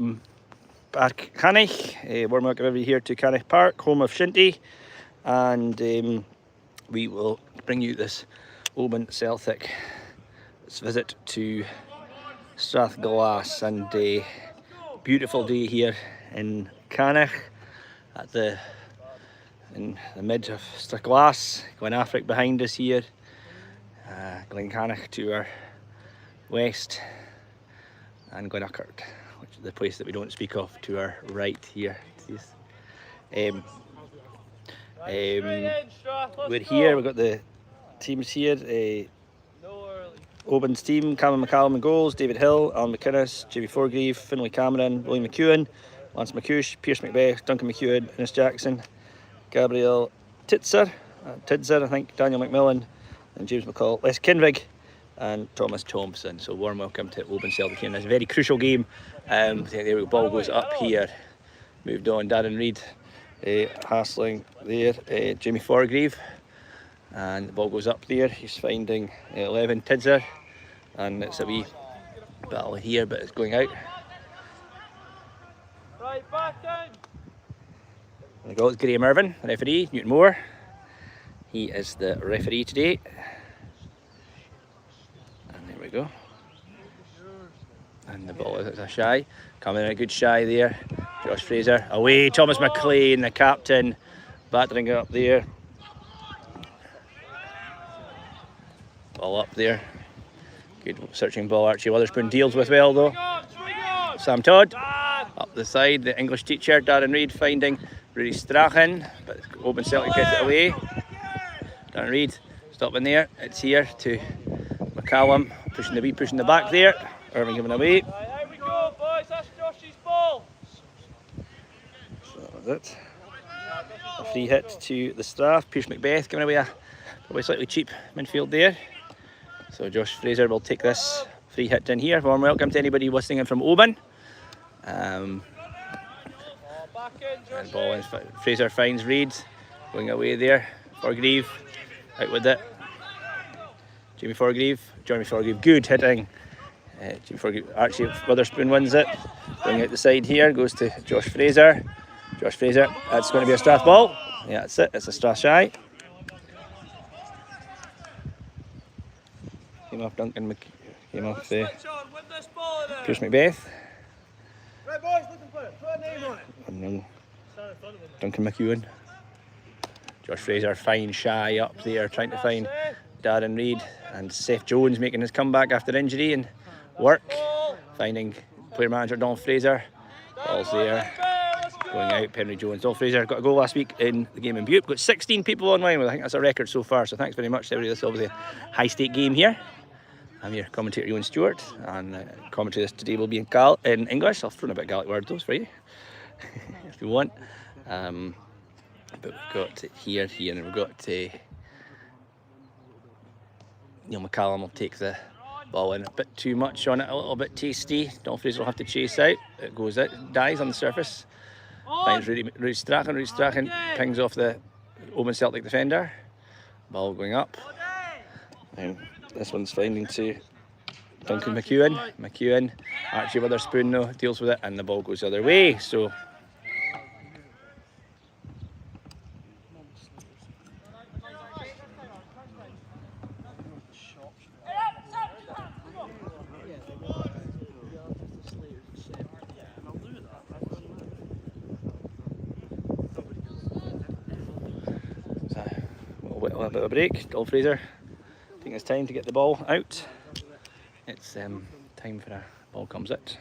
Back Camanachd, warm welcome everybody here to Camanachd Park, home of Shinty, and we will bring you this Oban Celtic visit to Strathglass, and a beautiful day here in Camanachd in the mid of Strathglass. Camanachd behind us here, Camanachd to our west, and Camanachd, which is the place that we don't speak of, to our right here. We're here, we've got the teams here. Oban's team: Cameron McCallum in goals, David Hill, Alan McInnes, Jamie Forgreave, Finlay Cameron, William McEwen, Lance McCuish, Pierce McBeth, Duncan McEwen, Innes Jackson, Gabriel Tidser, I think, Daniel McMillan, and James McCall, Les Kinvig, and Thomas Thompson. So warm welcome to Oban Celtic here in this very crucial game. There the ball goes up here, moved on, Darren Reid hassling there, Jamie Forgreave, and the ball goes up there. He's finding 11, Tidser, and it's a wee battle here, but it's going out. Right, back in. The goal is Graham Irvin, referee. Newton Moore, he is the referee today. And there we go. And the ball is a shy, coming in a good shy there. Josh Fraser away. Thomas McLean, the captain, battering it up there. Ball up there. Good searching ball. Archie Witherspoon deals with well though. Sam Todd up the side. The English teacher Darren Reid finding Rudy Strachan, but Oban Celtic gets it away. Darren Reid stopping there. It's here to McCallum, pushing the back there. Irving giving away. Here we go, boys. That's Josh's ball. So that was it. A free hit to the Srath. Pierce McBeth giving away a probably slightly cheap midfield there. So Josh Fraser will take this free hit in here. Warm welcome to anybody listening in from Òbain. And ball in. Fraser finds Reid, going away there. Forgreave out with it. Jeremy Forgreave, good hitting. Jeremy Forgreave, Archie Witherspoon wins it. Going out the side here, goes to Josh Fraser. Josh Fraser, that's going to be a Strath ball. Yeah, that's it, it's a Strath shy. Came off Duncan came off Pierce McBeth. Right, boys, looking for it. Put a name on it. And then Duncan McEwen. Josh Fraser fine shy up there, trying to find Darren Reid, and Seth Jones making his comeback after injury and work, finding player manager Don Fraser. Ball's there, going out. Henry Jones. Don Fraser got a goal last week in the game in Bheò. Got 16 people online. I think that's a record so far. So thanks very much to everybody. This is obviously a high-stake game here. I'm your commentator Ewan Stewart, and commentary this today will be in English. I'll throw in a bit of Gaelic words for you if you want. But we've got here, and we've got Neil McCallum will take the ball in a bit too much on it, a little bit tasty. Don Fraser will have to chase out. It goes out, dies on the surface. Finds Rudy Strachan. Rudy Strachan pings off the Oban Celtic defender. Ball going up. And this one's finding to Duncan McEwen. Archie Witherspoon though deals with it, and the ball goes the other way. So a bit of a break. Don Fraser taking his time to get the ball out. It's time for a ball comes out.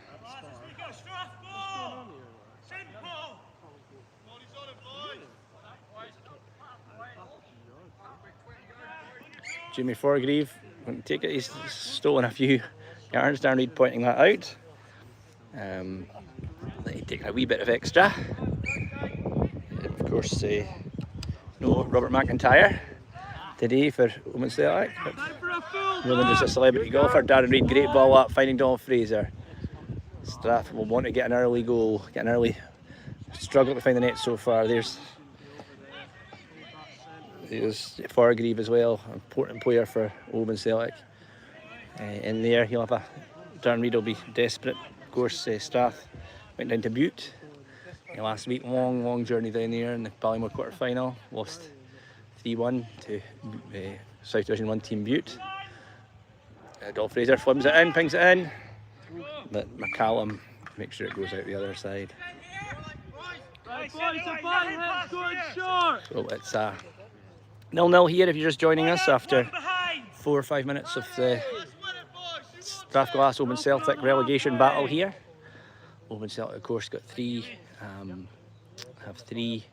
Jamie Forgreave won't take it. He's stolen a few yards. Darren Reid pointing that out. He's taking a wee bit of extra. Of course, no Robert McIntyre today for Oban Celtic. More than just a celebrity golfer. Darren Reid, great ball up, finding Don Fraser. Strath will want to get an early goal, struggled to find the net so far. There's Forgreave as well, an important player for Oban Celtic. In there, he'll have Darren Reid will be desperate. Of course, Strath went down to Bheò last week. Long journey down there in the Ballymore quarter final. Lost 3-1 to South Division 1 team Bheò. Dolph Fraser flims it in, pings it in, but McCallum makes sure it goes out the other side. So it's 0-0 here if you're just joining us after 4 or 5 minutes of the Strathglass Oban Celtic relegation battle here. Oban Celtic, of course, got have 3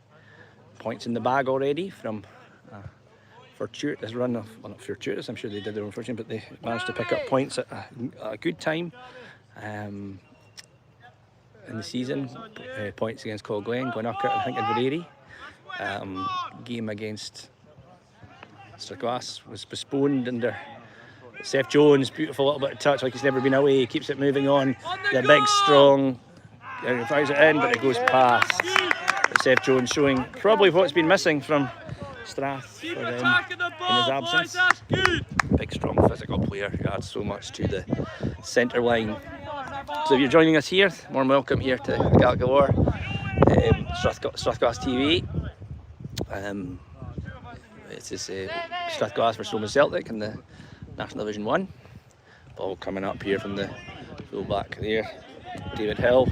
points in the bag already from fortuitous run of, well, not fortuitous, I'm sure they did their own fortune, but they managed to pick up points at a good time in the season. Points against Ghlais, Camanachd, I think Inverary. Game against Strathglass was postponed under Seth Jones. Beautiful little bit of touch, like he's never been away. He keeps it moving on. The big, strong, fires it in, but it goes past. But Seth Jones showing probably what's been missing from Srath for in his absence. Big, strong, physical player who adds so much to the centre line. So if you're joining us here, warm welcome here to Gaelic Galore, Strathglass TV. This is Strathglass versus Oban Celtic in the National Division 1. Ball coming up here from the full back there. David Hill.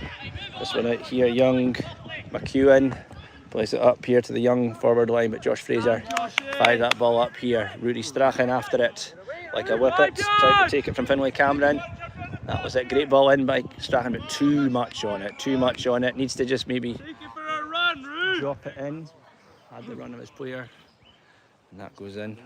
This one out here, Young, McEwen. Plays it up here to the Young forward line, but Josh Fraser fires that ball up here. Rudy Strachan after it, like a whippet, trying to take it from Finlay Cameron. That was it, great ball in by Strachan, but too much on it, Needs to just maybe drop it in, had the run of his player, and that goes in.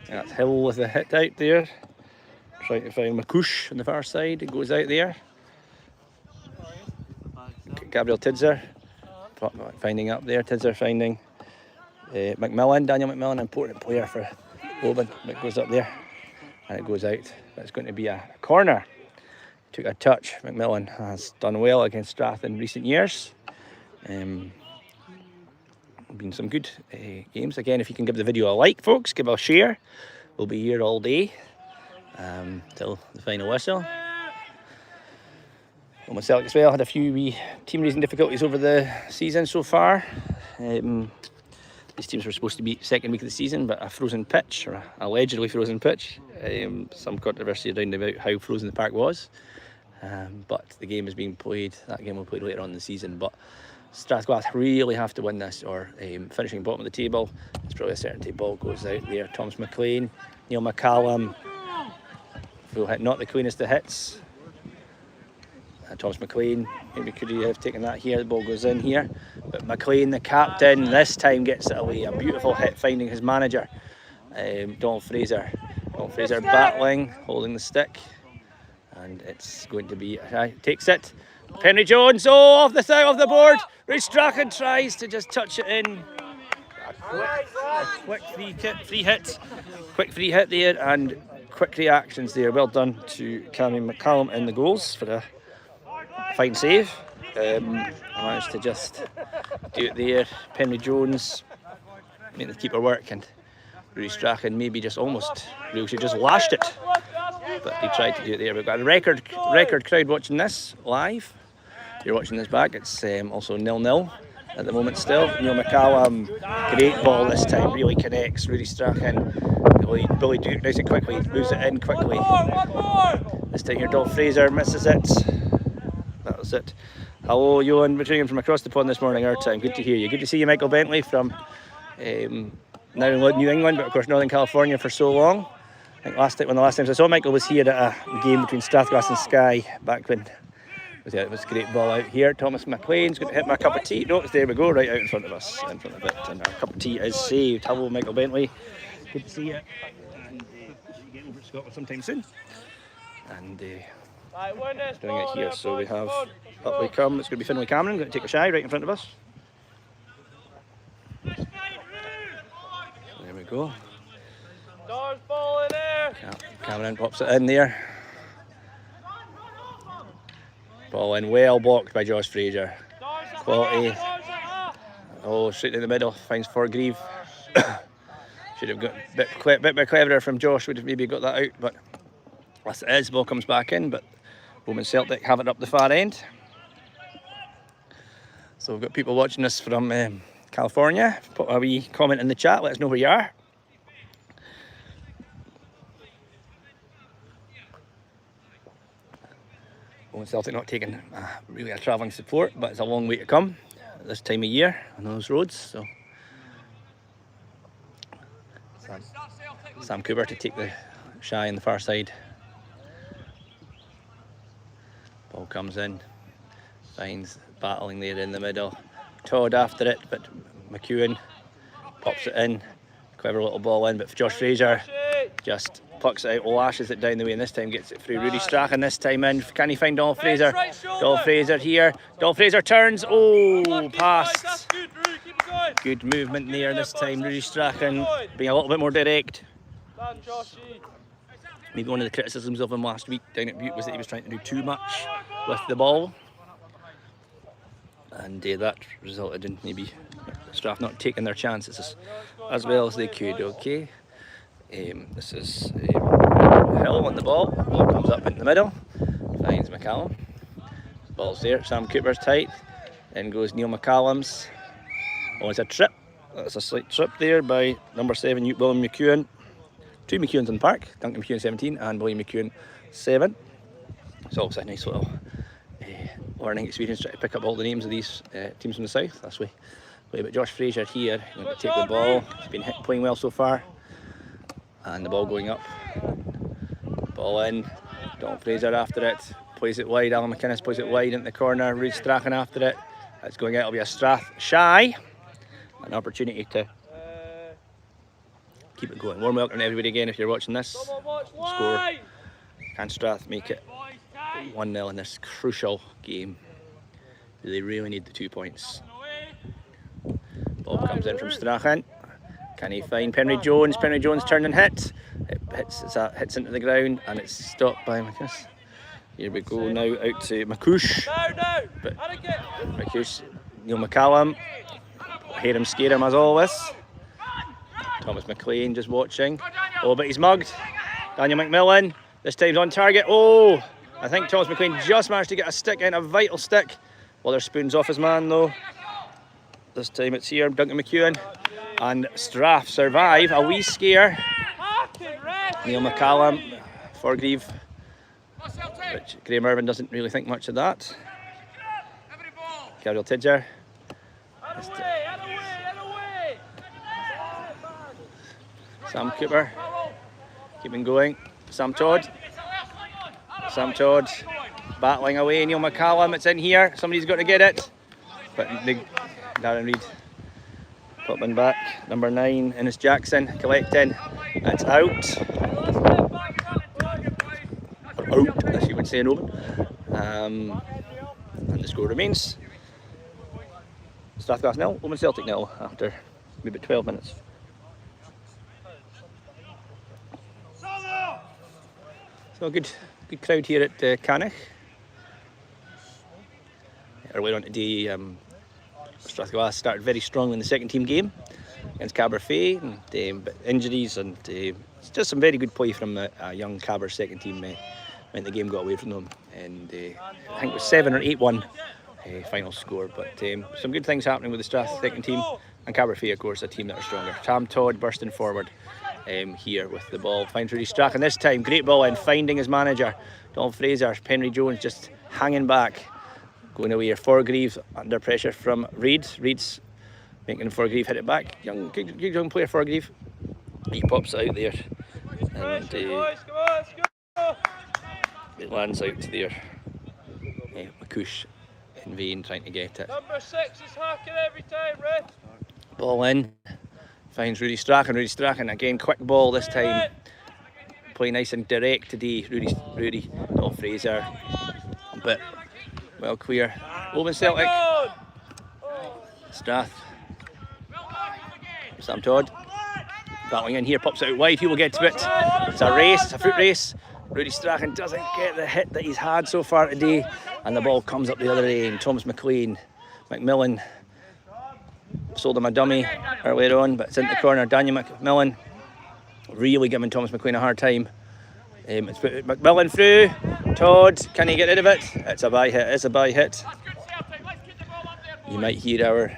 That's Hill with the hit out there. Trying to find Makouche on the far side. It goes out there. Gabriel Tidser finding up there. Tidser finding McMillan, Daniel McMillan, important player for Òbain. It goes up there and it goes out. It's going to be a corner. Took a touch. McMillan has done well against Srath in recent years. Been some good games. Again, if you can give the video a like, folks, give a share. We'll be here all day till the final whistle. Oban Celtic as well had a few wee team raising difficulties over the season so far. These teams were supposed to be second week of the season, but a frozen pitch, or allegedly frozen pitch. Some controversy around about how frozen the park was. But the game is being played. That game will be played later on in the season. But Strathglass really have to win this, or finishing bottom of the table. It's probably a certainty. Ball goes out there. Thomas McLean, Neil McCallum. Full hit, not the cleanest of hits. Thomas McLean, maybe could he have taken that here? The ball goes in here. But McLean, the captain, this time gets it away. A beautiful hit finding his manager, Donald Fraser. Donald Fraser battling, holding the stick. And it's going to be, takes it. Henry Jones, off the board. Ray Strachan tries to just touch it in. Quick free hit there, and quick reactions there. Well done to Cameron McCallum in the goals for a fine save. Managed to just do it there. Henry Jones made the keeper work, and Rudy Strachan maybe just almost really should just lashed it. But he tried to do it there. We've got a record crowd watching this live. If you're watching this back, it's also 0-0 at the moment still. Neil McCallum, great ball this time, really connects. Rudy Strachan, Billy Duke does it quickly, moves it in quickly. This time here, Dolph Fraser misses it. That was it. Hello, Johan Richardson from across the pond this morning, our time. Good to hear you. Good to see you, Michael Bentley from now in New England, but of course Northern California for so long. I think one of the last times I saw Michael was here at a game between Strathglass and Skye back when it was a great ball out here. Thomas McLean's going to hit my cup of tea. No, there we go, right out in front of us, in front of it, and our cup of tea is saved. Hello, Michael Bentley. Good to see you. And you get over to Scotland sometime soon. And doing it here, so we have up we come. It's going to be Finlay Cameron. Going to take a shy right in front of us. So there we go. Ball in there. Cameron pops it in there. Ball in, well blocked by Josh Fraser. quality. Oh, straight in the middle, finds Forgreave. Should have got a bit cleverer from Josh, would have maybe got that out, but as it is, ball comes back in, but Oban Celtic have it up the far end. So we've got people watching us from California. Put a wee comment in the chat, let us know where you are. Oban Celtic not taking really a travelling support, but it's a long way to come at this time of year on those roads. So Sam Cooper to take the shy on the far side. Ball comes in, finds battling there in the middle. Todd after it, but McEwen pops it in. Clever little ball in, but Josh Fraser just plucks it out, lashes it down the way, and this time gets it through. Rudy Strachan this time in. Can he find Donald Fraser? Donald Fraser here. Donald Fraser turns. Oh, past. Good movement there this time. Rudy Strachan being a little bit more direct. Maybe one of the criticisms of him last week down at Bheò was that he was trying to do too much with the ball. And that resulted in maybe Srath not taking their chances as well as they could. Okay. This is Hill on the ball, comes up in the middle, finds McCallum, ball's there, Sam Cooper's tight, then goes Neil McCallum's. Oh, it's a trip, that's a slight trip there by number 7, William McEwen. 2 McEwens in the park, Duncan McEwen 17 and William McEwen 7. It's also a nice little learning experience, trying to pick up all the names of these teams from the south. That's way. But Josh Fraser here, going to take the ball, he's been playing well so far. And the ball going up, ball in, Donald Fraser after it, plays it wide, Alan McInnes plays it wide into the corner, Rudy Strachan after it, it's going out, it'll be a Strath shy, an opportunity to keep it going. Warm welcome to everybody again if you're watching this. Score, can Strath make it 1-0 in this crucial game? Do they really need the 2 points? Ball comes in from Strachan. Can he find Penry Jones? Penry Jones turn and hit. It hits into the ground and it's stopped by McInnes. Here we go now out to McCoosh. But McCoosh, Neil McCallum. Hear him, scare him as always. Thomas McLean just watching. Oh, but he's mugged. Daniel McMillan. This time's on target. Oh, I think Thomas McLean just managed to get a stick in, a vital stick. Well, there's spoons off his man though. This time it's here, Duncan McEwen. And Strath survive a wee scare. Neil McCallum, Forgreave, which Graham Irvin doesn't really think much of that. Gabriel Tidger. Sam Cooper, keeping going. Sam Todd, battling away. Neil McCallum, it's in here. Somebody's got to get it. But Darren Reid. Popping back, number 9, Innes Jackson collecting. That's out. Or out, as you would say in Òbain. And the score remains Strathglass 0, Oban Celtic 0 after maybe 12 minutes. So a good crowd here at Camanachd. Earlier on today, Strathglass started very strongly in the second team game against Caberfeidh, and but injuries and it's just some very good play from a young Caber second team when the game got away from them, and I think it was 7 or 8-1 final score. But some good things happening with the Strath second team, and Caberfeidh of course a team that are stronger. Tam Todd bursting forward here with the ball, finds Rudy Strachan this time, great ball in, finding his manager Donald Fraser. Penry Jones just hanging back. Going away here, Forgreave under pressure from Reid. Reid's making Forgreave hit it back. Good young player, Forgreave. He pops it out there. And it lands out to there. McCoosh in vain trying to get it. Number 6 is hacking every time, Red. Ball in. Finds Rudy Strachan. Rudy Strachan again, quick ball this time. Play nice and direct today. Rudy, Donald Fraser. But well clear. Oban Celtic. Strath. Sam Todd. Battling in here, pops it out wide. He will get to it. It's a race, it's a foot race. Rudy Strachan doesn't get the hit that he's had so far today. And the ball comes up the other end. Thomas McLean McMillan sold him a dummy earlier on, but it's into the corner. Daniel McMillan really giving Thomas McLean a hard time. It's put McMillan through. Todd, can he get rid of it? It's a bye hit. It's a bye hit. You might hear our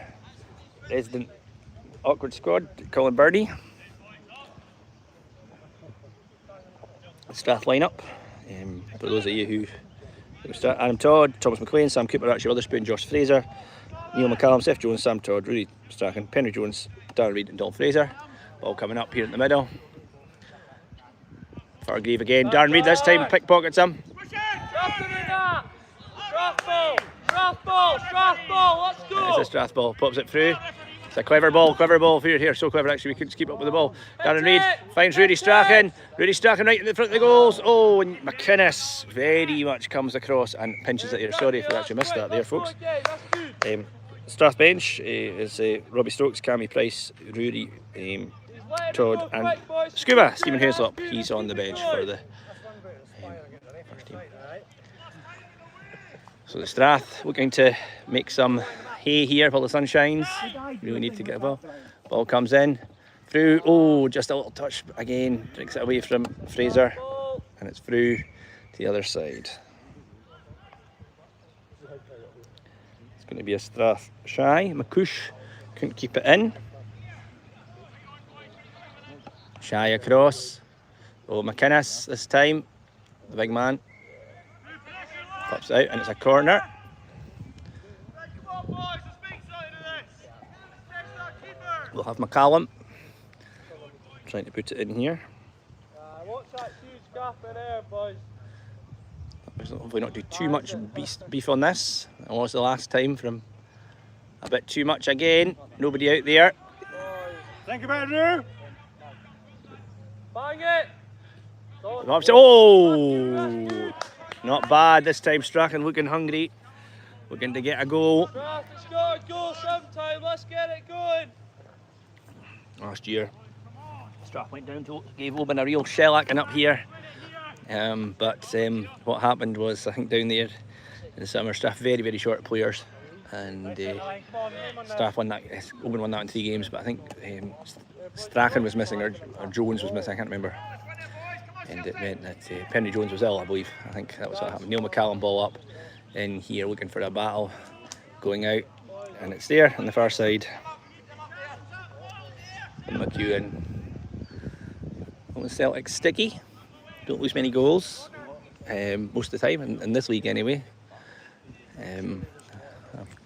resident awkward squad calling birdie. Strath lineup. For those of you who start, Adam Todd, Thomas McLean, Sam Cooper, Archie Witherspoon, Josh Fraser, Neil McCallum, Seth Jones, Sam Todd, Rudy Strachan, Penry Jones, Darren Reid and Don Fraser. All coming up here in the middle. Fargreave again. Darren Reid this time pickpockets him. Strath ball, let's go! It's a Strath ball, pops it through. It's a clever ball for here. So clever actually, we couldn't keep up with the ball. Darren Reid finds Rudy Strachan. Rudy Strachan right in the front of the goals. Oh, and McInnes very much comes across and pinches it here. Sorry if we actually missed that there, folks. Strath bench is Robbie Stokes, Cammy Price, Rudy, Todd and Scuba. Stephen Haslop, he's on the bench for the first team. So the Strath looking to make some hay here while the sun shines. Really need to get a ball. Ball comes in, through, oh, just a little touch again, drinks it away from Fraser, and it's through to the other side. It's going to be a Strath shy. McCush couldn't keep it in. Shy across. Oh, McInnes this time, the big man. Pops out and it's a corner. We'll have McCallum trying to put it in here. Watch that huge gap in there, boys. Hopefully not do too much beef on this. It was the last time from a bit too much again. Nobody out there. Think about it, Drew. Bang it. Oh, not bad this time. Strachan looking hungry, looking to get a goal. Strath has got a goal sometime. Let's get it going. Last year, Strath went down to gave Òbain a real shellacking up here. But what happened was, I think down there in the summer, Strath very short players, and Strath won that. Òbain won that in 3 games, but I think Strachan was missing or Jones was missing. I can't remember. And it meant that Penry Jones was ill, I believe. I think that was what happened. Neil McCallum ball up in here, looking for a battle, going out, and it's there on the far side. And McEwen. Oban Celtic sticky. Don't lose many goals most of the time, in this league anyway. I've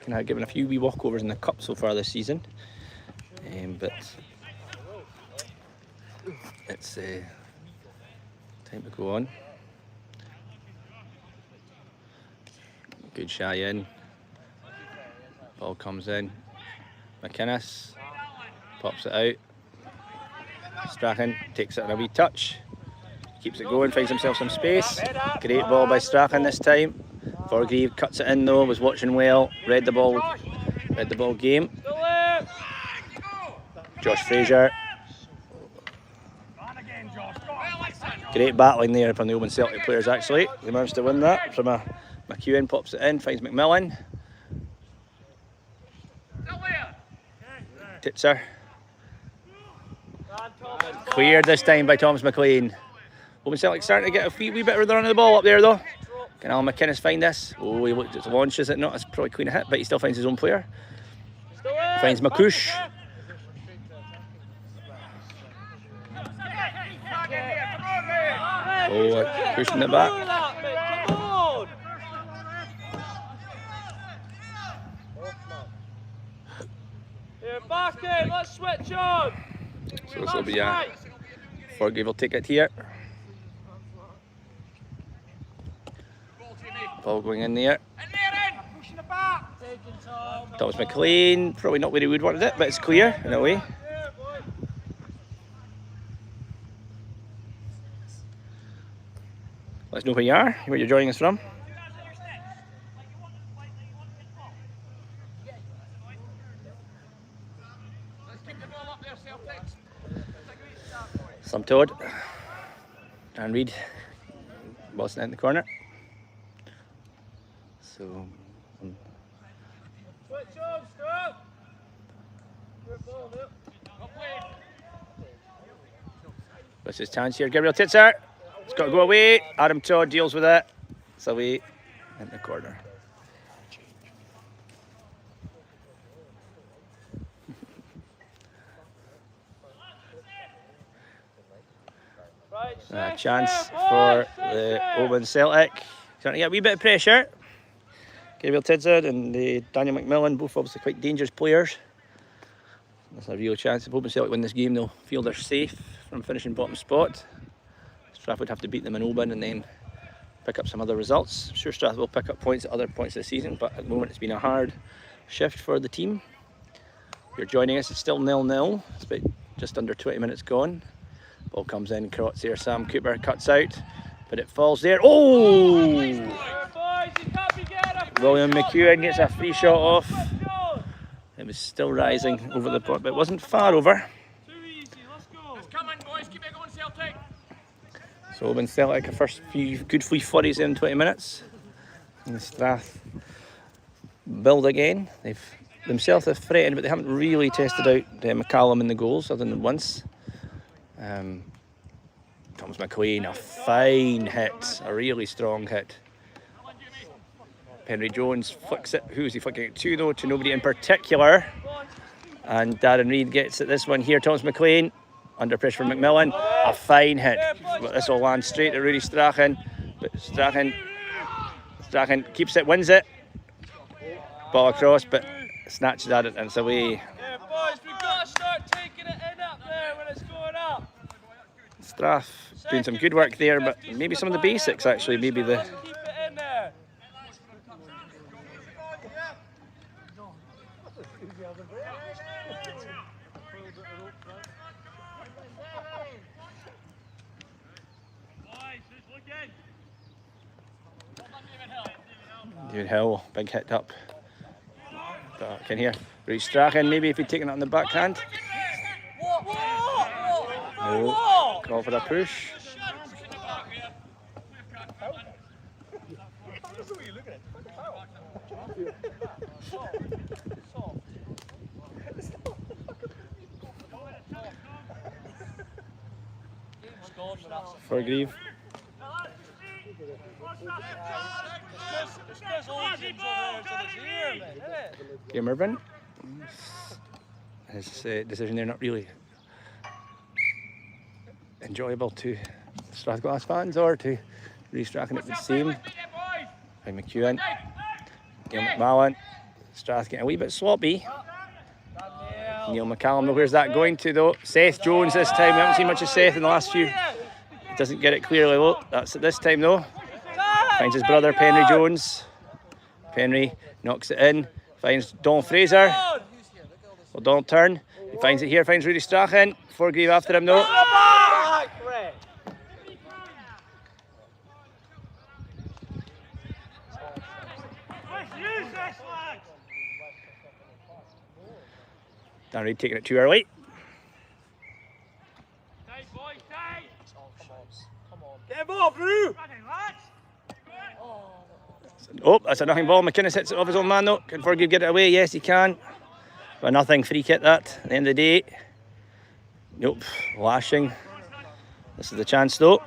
kind of given a few wee walkovers in the cup so far this season, but it's time to go on. Good shy in. Ball comes in. McInnes pops it out. Strachan takes it in a wee touch. Keeps it going, finds himself some space. Great ball by Strachan this time. Fargreave cuts it in though, was watching well, read the ball game. Josh Fraser. Great battling there from the Oban Celtic players actually. They managed to win that from a McEwen, pops it in, finds McMillan. Titzer. Cleared this time by Thomas McLean. Oban Celtic starting to get a wee bit of the run of the ball up there though. Can Alan McInnes find this? Oh, he looked at the launch, is it not? It's probably clean a hit, but he still finds his own player. Finds McCush. Oh, pushing it back. Here, back in, let's switch on. So this will be a Fargreave will take it here. Ball going in there. Thomas McLean, probably not where he would wanted it, but it's clear in a way. Let us know where you are, where you're joining us from. Some Todd. Darren Reid bossing out in the corner. So Switch on, Srath. Good ball, Luke. What's his chance here? Gabriel Titzer. It's got to go away. Adam Todd deals with it. It's away in the corner. A chance for the Oban Celtic. Starting to get a wee bit of pressure. Gabriel Tidser and Daniel McMillan, both obviously quite dangerous players. There's a real chance if Oban Celtic win this game, they'll feel they're safe from finishing bottom spot. Strath would have to beat them in Òbain and then pick up some other results. I'm sure Strath will pick up points at other points of the season, but at the moment it's been a hard shift for the team. If you're joining us, it's still 0-0. It's about just under 20 minutes gone. Ball comes in, Crotts there, Sam Cooper cuts out, but it falls there. Oh! William McEwen gets a free shot off. It was still rising over the pot, but it wasn't far over. So Oban Celtic, a first few good free flurries in 20 minutes. And the Strath build again. They've themselves have threatened, but they haven't really tested out McCallum in the goals other than once. Thomas McLean, a fine hit, a really strong hit. Henry Jones flicks it. Who's he flicking it to though? To nobody in particular. And Darren Reid gets at this one here. Thomas McLean under pressure from McMillan. A fine hit. But this will land straight at Rudy Strachan. But Strachan keeps it, wins it. Ball across, but snatches at it and it's away. Yeah, boys, we've got to start taking it in up there when it's going up. Strath doing some good work there, but maybe some of the basics actually. Maybe the. Keep it in there. David Hill, big hit up. Back in here. Rudy Strachan, maybe if he'd taken it on the backhand. No, call for a push. Forgreave. Graham Irvin. His decision there not really enjoyable to Strathglass fans or to Rudy Strachan. It would seem. By McEwen. Neil McMillan. Strath getting a wee bit sloppy. Neil McCallum, where's that going to though? Seth Jones this time. We haven't seen much of Seth in the last few. He doesn't get it clearly though. That's it this time though. Finds his brother Penry Jones. Penry knocks it in. Finds Donald Fraser. Well, Donald turn. He finds it here. Finds Rudy Strachan. Forgreave after him though. Dan Reid taking it too early. Get involved, Roo! Oh, that's a nothing ball. McInnes hits it off his own man though. Can Forgreave get it away? Yes, he can. But nothing. Free kick that. At the end of the day. Nope. Lashing. This is the chance though.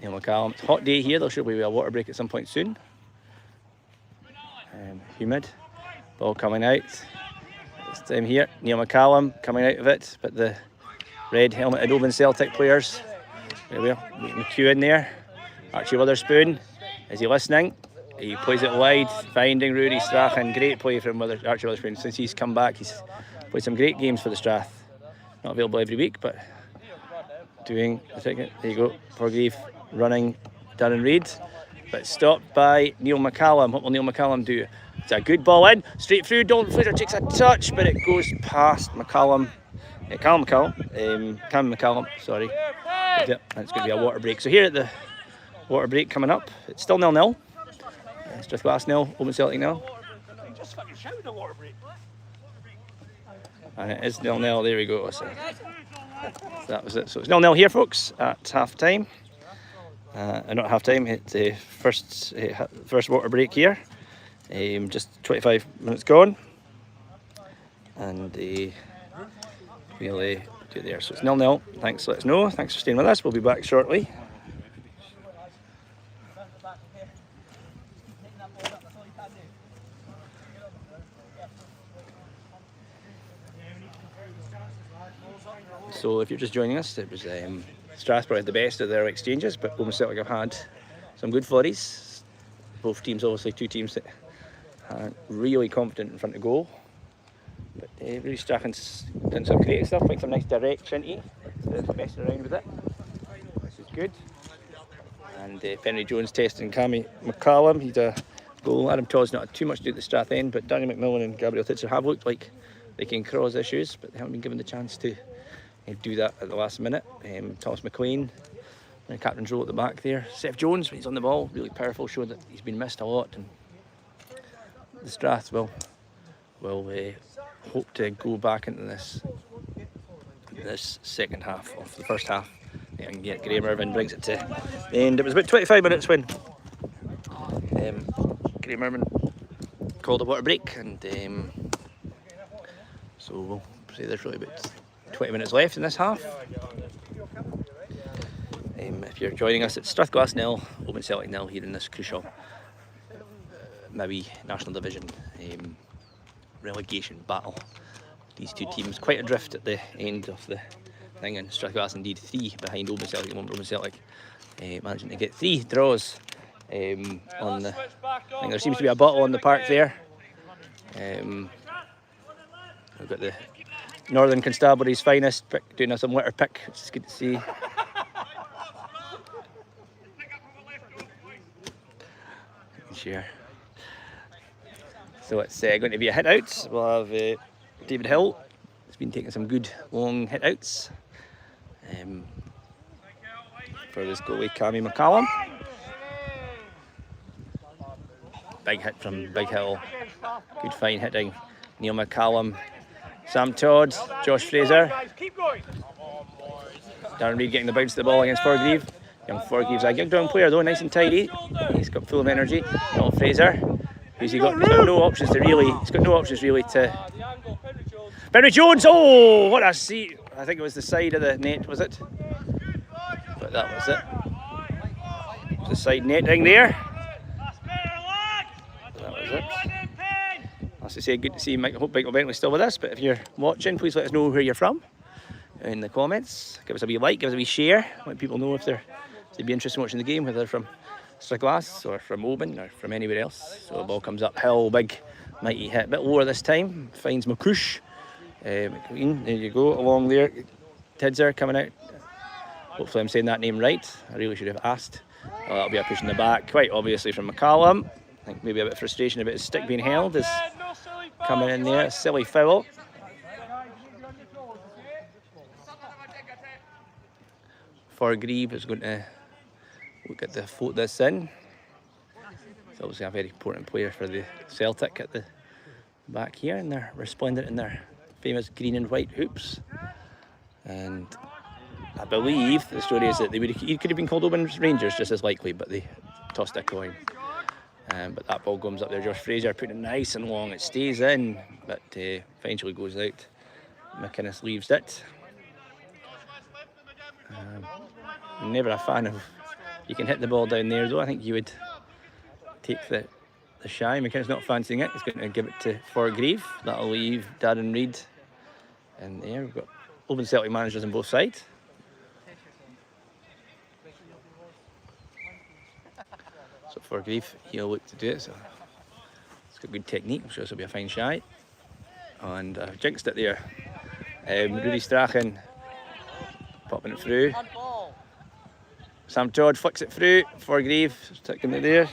Neil McCallum. It's a hot day here. There'll should be a water break at some point soon. Humid. Ball coming out. This time here. Neil McCallum coming out of it. But the red helmeted Oban Celtic players. There we are. McEwen there. Archie Witherspoon. Is he listening? He plays it wide, finding Rudy Strachan. Great play from Archie Witherspoon. Since he's come back, he's played some great games for the Strath. Not available every week, but doing the ticket. There you go. Forgreave running Darren Reid. But stopped by Neil McCallum. What will Neil McCallum do? It's a good ball in. Straight through. Dalton Fraser takes a touch, but it goes past McCallum. Caman McCallum, sorry. And it's going to be a water break. So here at the water break coming up, it's still 0-0. Strathglass 0, Oban Celtic 0. And it is 0-0, there we go. So that was it. So it's 0-0 here, folks, at half time. And at half time, it's the first water break here. Just 25 minutes gone. And we'll do it there. So it's 0-0. Thanks, let us know. Thanks for staying with us. We'll be back shortly. So if you're just joining us, it was Strathglass had the best of their exchanges, but Oban Celtic have had some good flurries. Both teams, obviously, two teams that are really confident in front of goal. But really Strachan's done some creative stuff, like some nice direct Shinty. So messing around with it, which is good. And Penry Jones testing Cammy McCallum. He's a goal. Adam Todd's not had too much to do at the Strath end, but Danny McMillan and Gabriel Titzer have looked like they can cause issues, but they haven't been given the chance to do that at the last minute. Thomas McLean, the captain's role at the back there. Seth Jones, when he's on the ball, really powerful, showed that he's been missed a lot. And the Strath will hope to go back into this second half of the first half. And yet Graham Irvin brings it to the end. It was about 25 minutes when Graham Irvin called a water break, and so we'll say there's really about 20 minutes left in this half. If you're joining us, it's Strathglass 0, Oban Celtic 0 here in this crucial maybe National Division relegation battle. These two teams quite adrift at the end of the thing, and Strathglass indeed 3 behind Oban Celtic at the moment. Oban Celtic managing to get 3 draws on the thing. There seems to be a bottle on the park there. We've got the Northern Constabulary's finest doing some litter pick, which is good to see. Share. So it's going to be a hit out. We'll have David Hill. He's been taking some good long hit outs for this goalie Cammy McCallum. Big hit from Big Hill. Good fine hitting. Neil McCallum. Sam Todd, Josh Fraser. Darren Reid getting the bounce of the ball against Forgreave. Young Forgreave's a young player though, nice and tidy. He's got full of energy. Neil Fraser. Who's he got? He's got no options to really. He's got no options really to. Penry Jones. Oh, what a seat! I think it was the side of the net, was it? But that was it. It was the side netting there. That was it. As I say, good to see Mike. I hope Michael Bentley's still with us, but if you're watching, please let us know where you're from in the comments. Give us a wee like, give us a wee share. Let people know if they'd be interested in watching the game, whether they're from Strathglass or from Òbain or from anywhere else. So the ball comes up hill, big, mighty hit. A bit lower this time, finds McCoosh. McQueen, there you go, along there. Tidser coming out. Hopefully I'm saying that name right. I really should have asked. Oh, that'll be a push in the back, quite obviously from McCallum. I think maybe a bit of frustration about his stick being held is coming in there. Silly foul. Forgreave is going to look at the float this in. It's obviously a very important player for the Celtic at the back here, and they're resplendent in their famous green and white hoops. And I believe the story is that he could have been called Òbain Rangers just as likely, but they tossed a coin. But that ball comes up there. Josh Fraser putting it nice and long. It stays in, but eventually goes out. McInnes leaves it. Never a fan of. You can hit the ball down there though. I think you would take the shy. McInnes not fancying it. He's going to give it to Forgreave. That'll leave Darren Reid in there. We've got Oban Celtic managers on both sides. So Forgreave, he'll look to do it. So it's got good technique. I'm sure this will be a fine shy. And I've jinxed it there. Rudy Strachan popping it through. Sam Todd flicks it through. Forgreave sticking it there.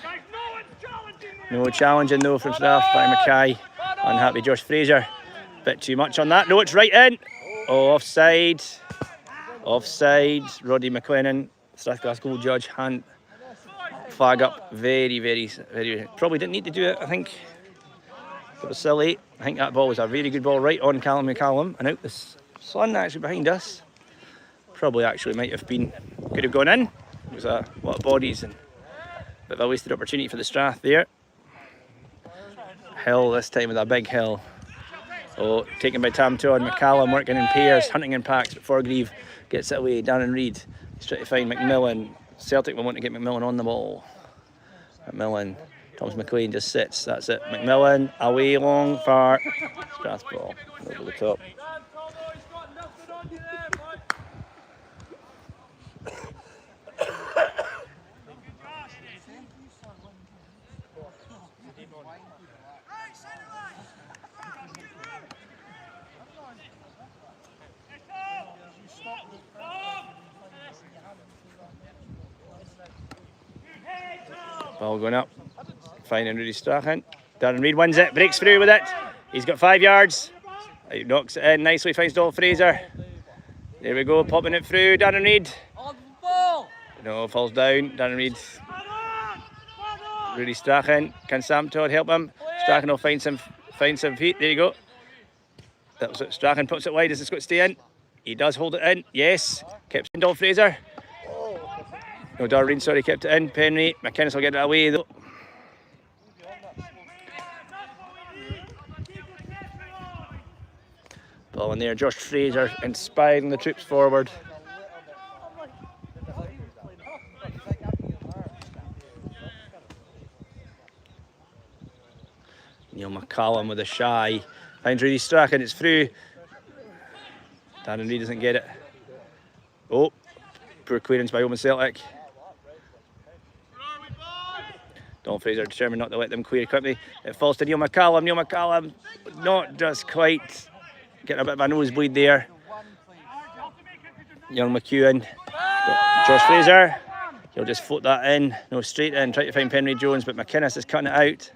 No challenging though from Srath by Mackay. Unhappy Josh Fraser. Bit too much on that. No, it's right in. Oh, offside. Offside. Roddy McLennan, Strathglass goal judge, hand flag up. Very, very, very. Probably didn't need to do it, I think. It was silly. I think that ball was a very good ball right on Callum McCallum. And out the sun actually behind us. Probably actually might have been, could have gone in. There's a lot of bodies and a bit of a wasted opportunity for the Srath there. Hill this time with a big hill. Oh, taken by Tamto and McCallum working in pairs, hunting in packs, but Forgreave gets it away. Darren Reid, he's trying to find McMillan. Celtic will want to get McMillan on the ball. McMillan, Thomas McLean just sits, that's it. McMillan, away long, far. Strath ball, over the top. Ball going up, finding Rudy Strachan. Darren Reid wins it, breaks through with it. He's got 5 yards. He knocks it in nicely, finds Donald Fraser. There we go, popping it through. Darren Reid. No, falls down. Darren Reid. Rudy Strachan. Can Sam Todd help him? Strachan will find some feet. There you go. That's it. Strachan puts it wide. Does this got to stay in? He does hold it in. Yes. Kept in Donald Fraser. No, Darren, sorry, kept it in. Penry, McInnes will get it away though. Ball in there, Josh Fraser inspiring the troops forward. Neil McCallum with a shy. Finds Rudy Strachan, it's through. Darren Reid doesn't get it. Oh, poor clearance by Oban Celtic. Donald Fraser determined not to let them clear quickly. It falls to Neil McCallum. Neil McCallum not just quite getting a bit of a nosebleed there. Young McEwen. Josh Fraser. He'll just float that in. No, straight in. Try to find Penry Jones, but McInnes is cutting it out.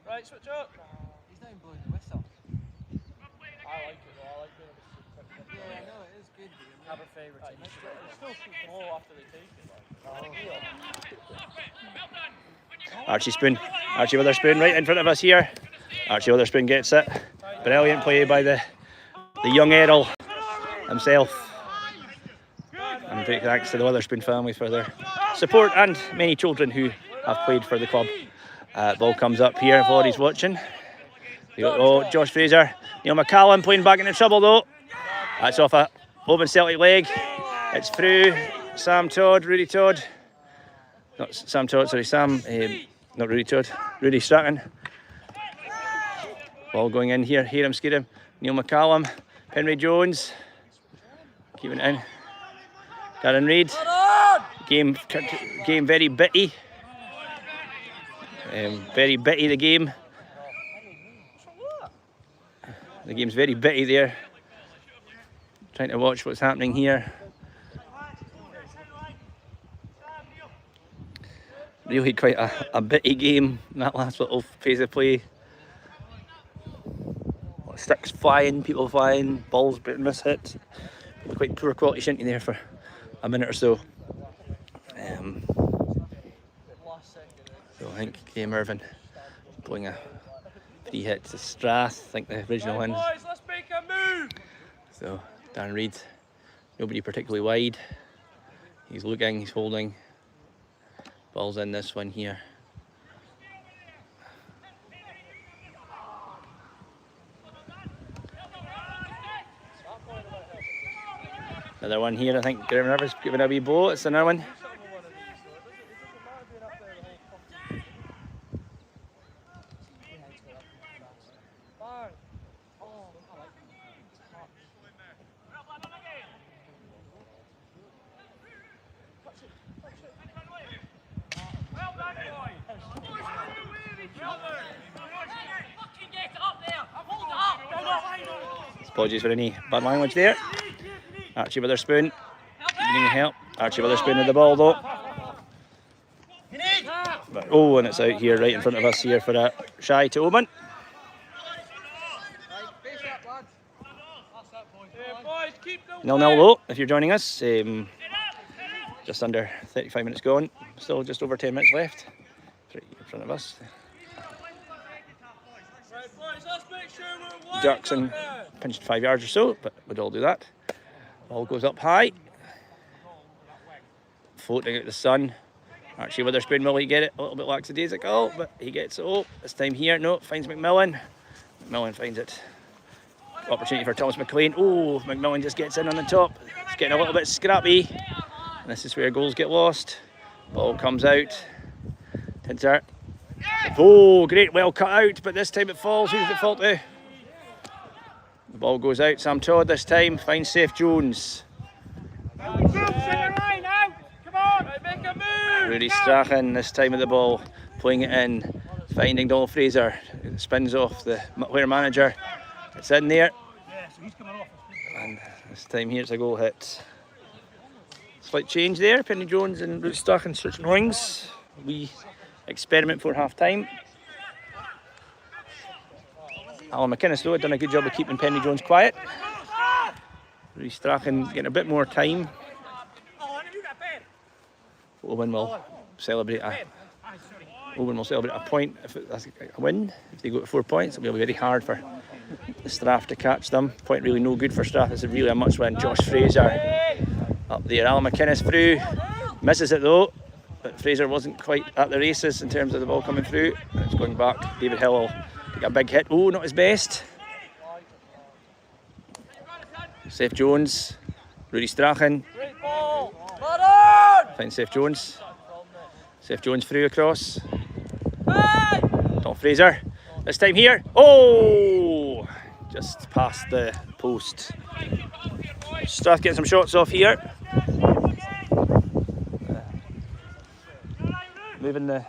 Right, switch up. He's not even blowing the whistle. I like it though, I like it. Yeah, I know, it is good. Have a favourite team. It's still slow after they take it. Archie Spoon. Archie Witherspoon right in front of us here. Archie Witherspoon gets it. Brilliant play by the young Errol himself. And big thanks to the Witherspoon family for their support and many children who have played for the club. Ball comes up here, Vaughty's watching. Oh, Josh Fraser. Neil McCallum playing back into trouble though. That's off a Oban Celtic leg. It's through. Sam Todd, Rudy Todd. Not Sam Todd, sorry, not Rudy Todd. Rudy Strachan. Ball going in here, hear him, scare him. Neil McCallum, Penry Jones. Keeping it in. Darren Reid. Game very bitty. Very bitty the game. The game's very bitty there. Trying to watch what's happening here. Really quite a bitty game in that last little phase of play. Sticks flying, people flying, balls being mishit. Quite poor quality Shinty there for a minute or so. So I think Graham Irvin blowing a free hit to Srath. I think the original one. Boys, let's make a move. So Darren Reid, nobody particularly wide. He's looking, he's holding. Ball's in this one here. Another one here, I think Graham Rivers giving a wee blow. It's another one. Apologies for any bad language there. Archie Witherspoon needing help. Archie Witherspoon with the ball though. But, oh, and it's out here right in front of us here for a shy to Òbain. 0-0 though, if you're joining us. Just under 35 minutes gone. Still just over 10 minutes left. Right in front of us. Right, boys, let's make jerks and pinched 5 yards or so, but we'd all do that. Ball goes up high. Floating out the sun. Archie Witherspoon, will he get it? A little bit lackadaisical, but he gets it. Oh, this time here, no, finds McMillan. McMillan finds it. Opportunity for Thomas McLean. Oh, McMillan just gets in on the top. It's getting a little bit scrappy. And this is where goals get lost. Ball comes out. Tinter. Oh, great, well cut out, but this time it falls. Who's it fall to? The ball goes out. Sam Todd this time finds Seth Jones. Rudy Strachan this time of the ball, playing it in, finding Donald Fraser. It spins off the player manager. It's in there. And this time here it's a goal hit. Slight change there. Penny Jones and Rudy Strachan switching wings. We experiment for half time. Alan McInnes though had done a good job of keeping Penny Jones quiet. Rudy Strachan getting a bit more time. Òbain will celebrate a point if that's a win. If they go to 4 points, it'll be very hard for the Srath to catch them. Point really no good for Srath. It's really a much win. Josh Fraser up there. Alan McInnes through. Misses it though. But Fraser wasn't quite at the races in terms of the ball coming through. And it's going back. David Hill will take a big hit. Oh, not his best. Seth Jones. Rudy Strachan. Finds Seth Jones. Seth Jones through across. Tom Fraser. This time here. Oh! Just past the post. Strath getting some shots off here. Moving the...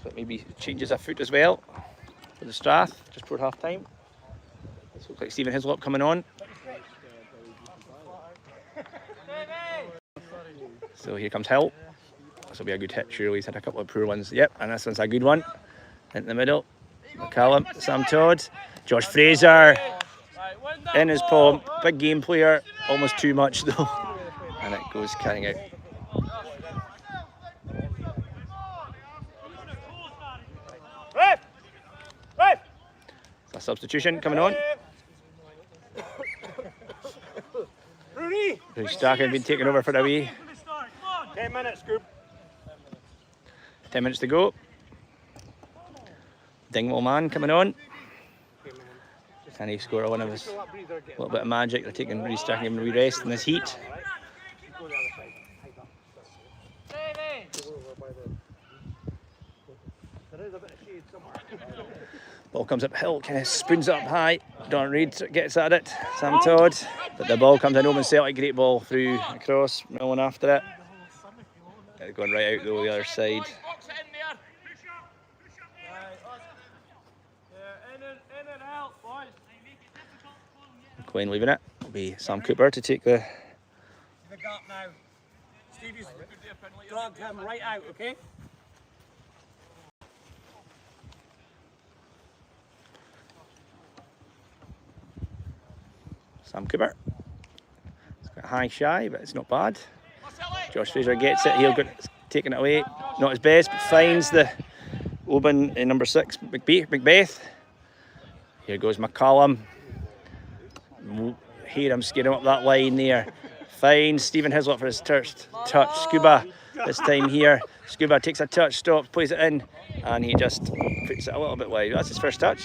So maybe changes a foot as well for the Strath, just before half time. This looks like Stephen Hislop coming on. So here comes Hill. This will be a good hit, surely. He's had a couple of poor ones. Yep, and this one's a good one. In the middle. McCallum, Sam Todd, Josh Fraser. In his palm. Big game player. Almost too much though. And it goes carrying out. A substitution coming on. Rudy Strachan been taken over for a wee. 10 minutes, group. 10 minutes to go. Dingwall man coming on. Can he score one of his little bit of magic? They're taking Rudy Strachan, giving him a wee rest in this heat. Ball comes up hill, kind of spoons it up high. Don Reid gets at it. Sam Todd. But the ball comes in. Oban Celtic, great ball through across. Millen after it. It's going right out though, the other side. McLean leaving it. It'll be Sam Cooper to take the... The gap now. Stevie's dragged him right out, okay? Sam Cooper. It's got a high shy, but it's not bad. Josh Fraser gets it. He'll get taken it away. Not his best, but finds the Òbain in number 6, Macbeth. Here goes McCallum. Hear him skating up that line there. Finds Stephen Hislop for his touch. Scuba this time here. Scuba takes a touch, stops, plays it in, and he just puts it a little bit wide. That's his first touch.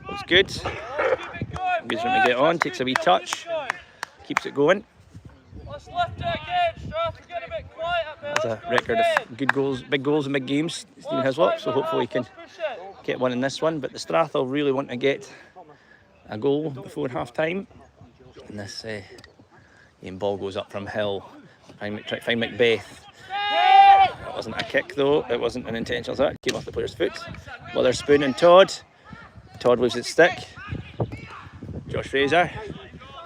Looks good. Gives him to get on, takes a wee touch, keeps it going. Let's lift it again, Strath. We're getting a bit quiet up there. That's a record of good goals, big goals in big games, Stephen Hislop, so hopefully he can get one in this one. But the Strath will really want to get a goal before half time. And this game ball goes up from Hill. Try to find Macbeth. That wasn't a kick though, it wasn't an intentional attack. Came off the player's foot. Witherspoon and Todd. Todd loses its stick. Josh Fraser,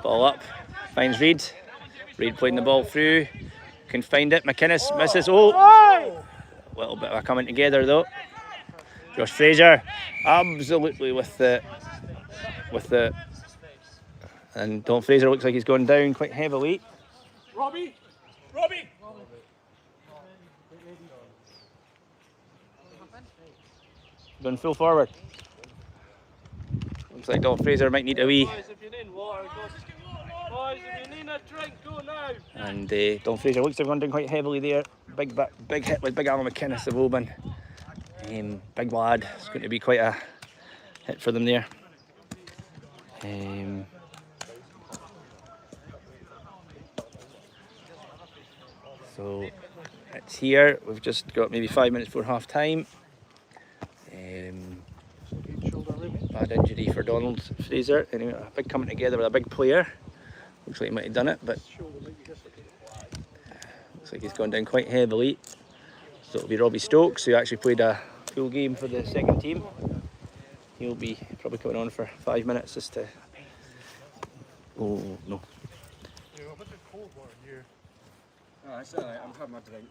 ball up, finds Reid. Reid playing the ball through, can find it. McInnes misses. Oh, a little bit of a coming together though. Josh Fraser, absolutely with the, and Don Fraser looks like he's gone down quite heavily. Robbie. Going full forward. Looks like Don Fraser might need a wee. Boys, if you need water, go. Boys, if you need a drink, go now. And Don Fraser looks to have gone down quite heavily there. Big hit with Big Alan McInnes of Òbain. Big lad. It's going to be quite a hit for them there. So it's here. We've just got maybe 5 minutes before half time. Bad injury for Donald Fraser. Anyway, a big coming together with a big player. Looks like he might have done it, but looks like he's gone down quite heavily. So it'll be Robbie Stokes, who actually played a full game for the second team. He'll be probably coming on for 5 minutes just to. Oh no. Oh, it's alright, I'm having my drink.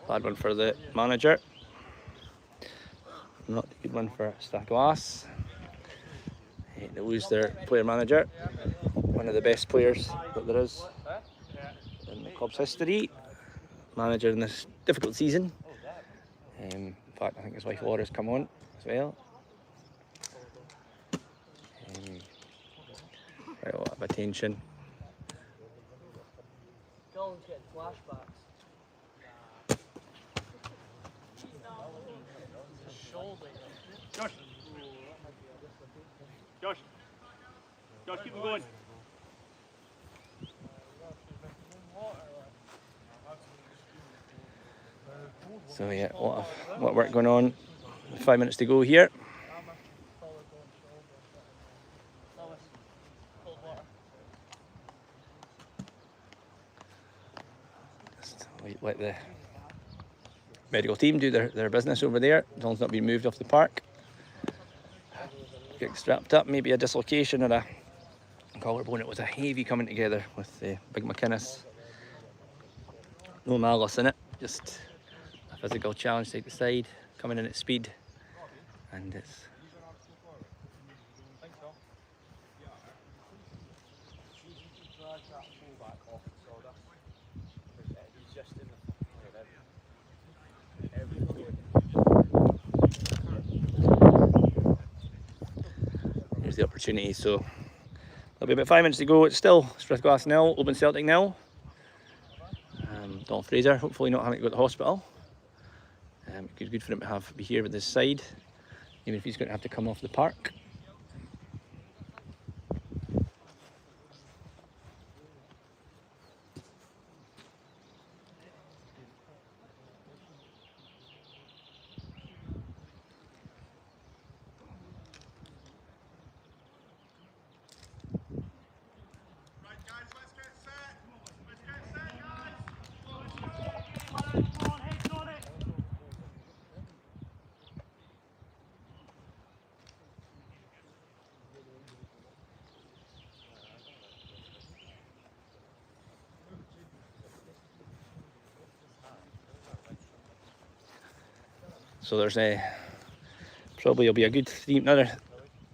Bad one for the manager. Not a good one for Strathglass. They lose their player manager. One of the best players that there is in the club's history. Manager in this difficult season. In fact, I think his wife Laura's come on as well. Quite a lot of attention. Colin's getting flashbacks. Josh! Josh! Josh, keep him going. So yeah, a lot of work going on. 5 minutes to go here. Just let the medical team do their business over there. Donald's not being moved off the park. Get strapped up, maybe a dislocation or a collarbone. It was a heavy coming together with Big McInnes. No malice in it, just a physical challenge side to side, coming in at speed, and it's. Here's the opportunity, so there'll be about 5 minutes to go. It's still Strathglass 0, Oban Celtic 0. Don Fraser hopefully not having to go to the hospital. It'd be good for him to be here with his side, even if he's going to have to come off the park. So there's probably will be a good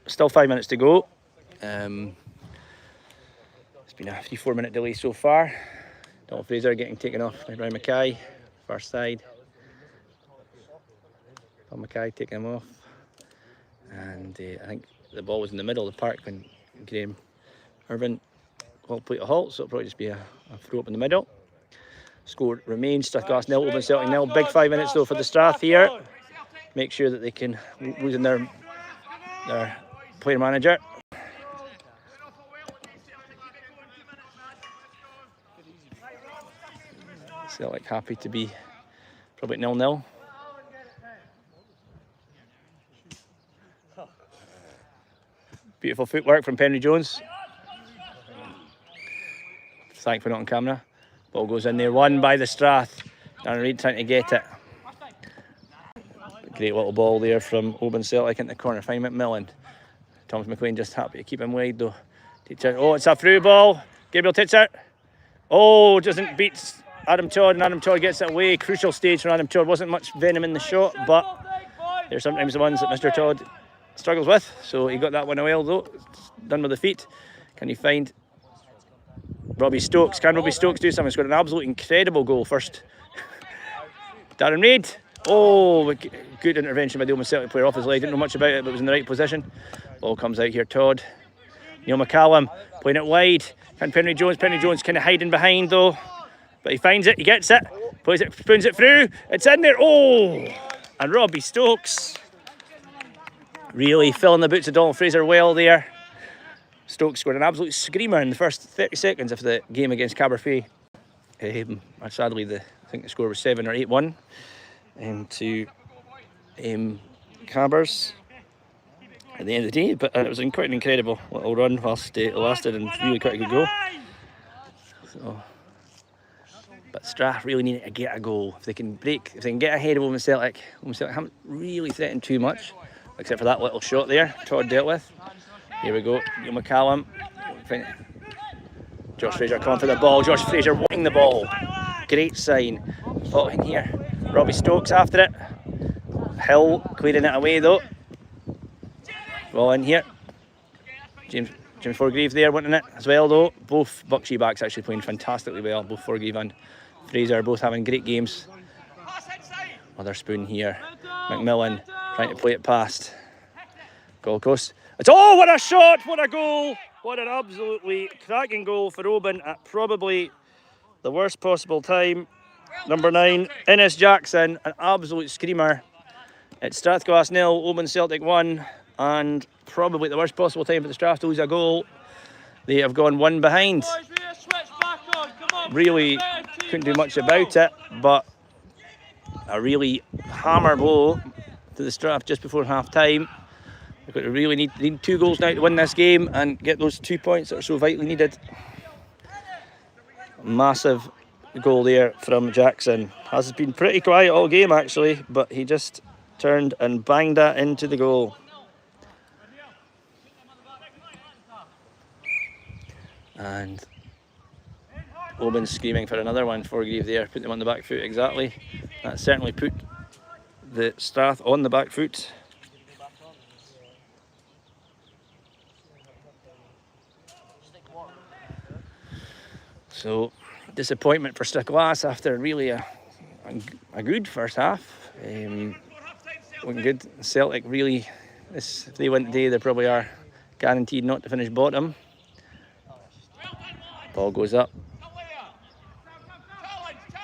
still 5 minutes to go. It's been a 3-4 minute delay so far. Don Fraser getting taken off by Brian Mackay, first side. Don Mackay taking him off. And I think the ball was in the middle of the park when Graham Irvin called play a halt, so it'll probably just be a throw up in the middle. Score remains Strathglass 0, Oban Celtic 0. Big 5 minutes though for the Srath here. Make sure that they can lose in their player manager. Celtic happy to be probably 0-0. Beautiful footwork from Penry Jones. Thankfully not on camera. Ball goes in there, won by the Srath. Darren Reid trying to get it. Great little ball there from Oban Celtic in the corner. Fine McMillan. Thomas McLean just happy to keep him wide though. Oh, it's a through ball. Gabriel Titzer. Oh, doesn't beat Adam Todd, and Adam Todd gets it away. Crucial stage for Adam Todd. Wasn't much venom in the shot, but they're sometimes the ones that Mr. Todd struggles with. So he got that one well though. It's done with the feet. Can he find Robbie Stokes. Can Robbie Stokes do something? He's got an absolute incredible goal first. Darren Reid. Oh, good intervention by the Oban Celtic player off his leg. Didn't know much about it, but was in the right position. Ball comes out here, Todd. Neil McCallum playing it wide. Can Penry Jones kind of hiding behind though. But he finds it, he gets it, plays it, spoons it through. It's in there. Oh! And Robbie Stokes really filling the boots of Donald Fraser well there. Stokes scored an absolute screamer in the first 30 seconds of the game against Caberfeidh. Sadly, I think the score was 7 or 8-1 to Cabers at the end of the day. But it was quite an incredible little run whilst it lasted, and really quite a good goal. So, but Strath really needed to get a goal. If they can get ahead of Oban Celtic haven't really threatened too much, except for that little shot there Todd dealt with. Here we go, Neil McCallum. Josh Fraser coming for the ball. Josh Fraser winning the ball. Great sign. Thought in here. Robbie Stokes after it. Hill clearing it away though. Ball in here. James Forgreave there winning it as well though. Both Buckshee backs actually playing fantastically well. Both Forgreave and Fraser both having great games. Other spoon here. McMillan trying to play it past Gold Coast. What a shot! What a goal! What an absolutely cracking goal for Òbain at probably the worst possible time. Number 9, Innes Jackson, an absolute screamer. It's Strathglass 0, Oban Celtic 1, and probably the worst possible time for the Strath to lose a goal. They have gone 1 behind. Really couldn't do much about it, but a really hammer blow to the Strath just before half time. They've got to really need 2 goals now to win this game and get those 2 points that are so vitally needed. Massive goal there from Jackson. Has been pretty quiet all game actually, but he just turned and banged that into the goal. And Òbain screaming for another one. Forgreave there, putting them on the back foot exactly. That certainly put the Strath on the back foot. So, disappointment for Strathglass after really a good first half. Looking good. Celtic really, if they win today, they probably are guaranteed not to finish bottom. Ball goes up.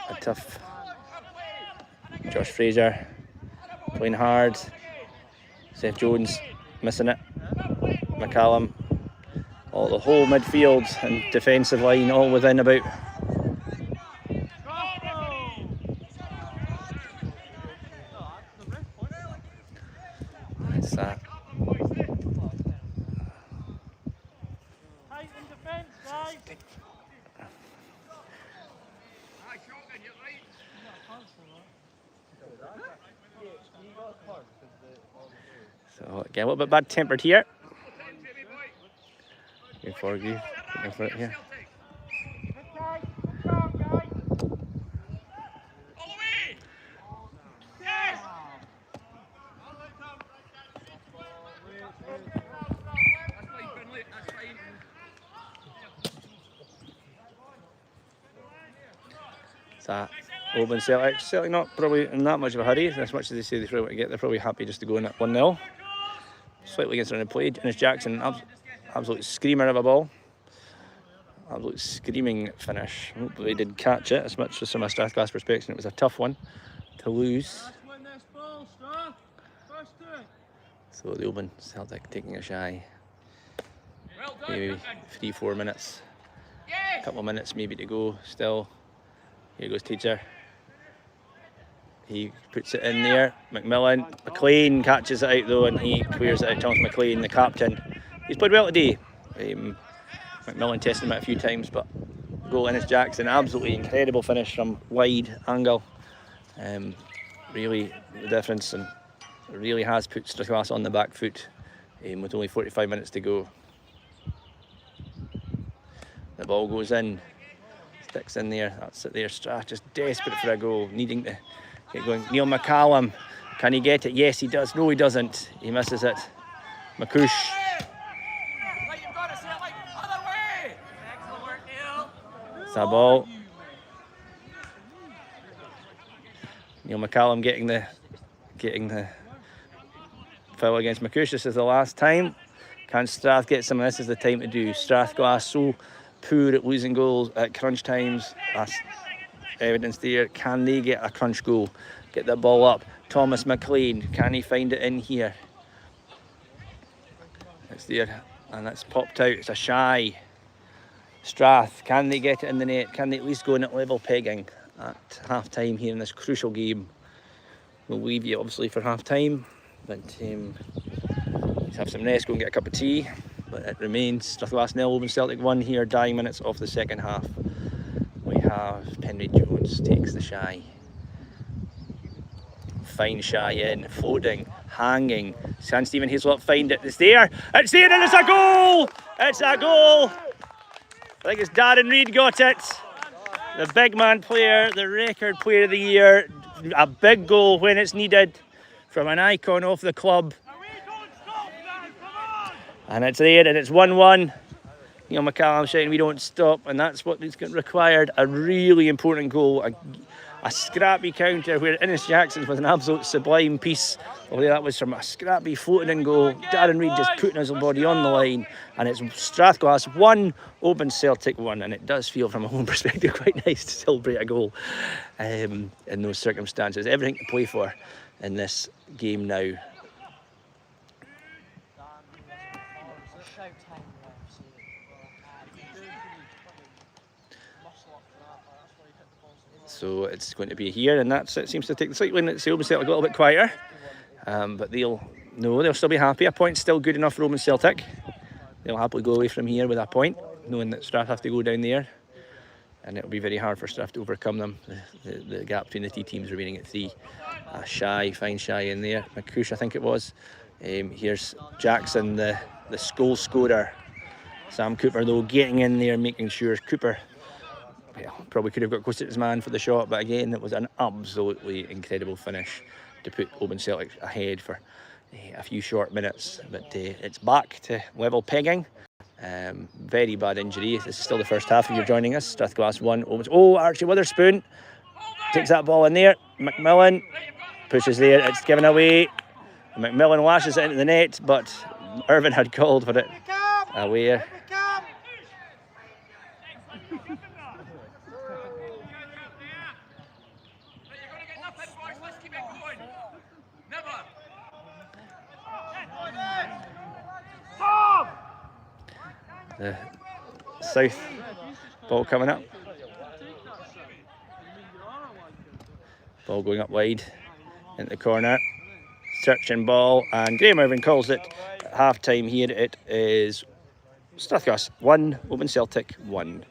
A tough Josh Fraser playing hard. Seth Jones missing it. McCallum. The whole midfield and defensive line all within about. That's that. So again, a little bit bad tempered here. Forgreave looking for it here. That Oban Celtic not probably in that much of a hurry, as much as they say they probably want to get, they're probably happy just to go in at 1-0. Slightly against the play. Innes Jackson, absolute screamer of a ball. Absolute screaming finish. Hopefully they did catch it, as much as from a Strathglass perspective. It was a tough one to lose. So the Oban Celtic taking a shy. Maybe 3-4 minutes. A couple of minutes maybe to go still. Here goes Teacher. He puts it in there. McLean catches it out though, and he clears it out. Thomas McLean, the captain. He's played well today. McMillan tested him out a few times, but goal Innes Jackson, absolutely incredible finish from wide angle. Really the difference, and it really has put Strathglass on the back foot with only 45 minutes to go. The ball goes in, sticks in there. That's it there. Strath just desperate for a goal, needing to get going. Neil McCallum, can he get it? Yes, he does. No, he doesn't. He misses it. McCoosh. that ball. Neil McCallum getting the foul against McCush. This is the last time. Can Strath get some of this? Is the time to do. Strathglass so poor at losing goals at crunch times. That's evidence there. Can they get a crunch goal? Get the ball up. Thomas McLean, can he find it in here? It's there, and that's popped out. It's a shy. Strath, can they get it in the net? Can they at least go in at level pegging at half time here in this crucial game? We'll leave you obviously for half time, but let's have some rest, go and get a cup of tea. But it remains Strathglass 0, Oban Celtic 1 here, dying minutes of the second half. We have Penry Jones takes the shy. Fine shy in, floating, hanging. Can Stephen Hazelop find it? It's there, and it's a goal! It's a goal! I think it's Darren Reid got it. The big man player, the record player of the year. A big goal when it's needed from an icon of the club. And it's there, and it's 1-1. Neil McCallum shouting, we don't stop, and that's what is required. A really important goal, a scrappy counter where Innes Jackson's was an absolute sublime piece. Although that was from a scrappy floating in goal. Darren Reid just putting his body on the line, and it's Strathglass 1, Oban Celtic 1, and it does feel from a home perspective quite nice to celebrate a goal in those circumstances. Everything to play for in this game now. So it's going to be here, and it seems to take the cycling. It's Oban Celtic a little bit quieter, but they'll still be happy. A point's still good enough for Oban Celtic. They'll happily go away from here with a point, knowing that Strath have to go down there, and it'll be very hard for Strath to overcome them. The gap between the two teams remaining at 3. Fine shy in there. McCush, I think it was. Here's Jackson, the goal scorer. Sam Cooper, though, getting in there, making sure Cooper probably could have got close to his man for the shot, but again, it was an absolutely incredible finish to put Oban Celtic ahead for a few short minutes. But it's back to level pegging. Very bad injury. This is still the first half if you're joining us. Strathglass 1, Oban. Oh, Archie Witherspoon takes that ball in there. McMillan pushes there. It's given away. McMillan lashes it into the net, but Irvin had called for it away. The South ball coming up. Ball going up wide into the corner. Searching ball, and Graham Irvin calls it at half time here. It is Strathglass 1, Oban Celtic 1.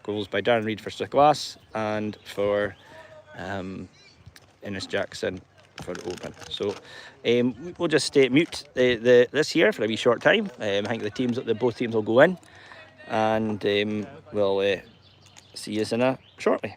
Goals by Darren Reid for Strathglass and for Innes Jackson for Oban. So we'll just stay mute this here for a wee short time. I think both teams will go in, and we'll see you in shortly.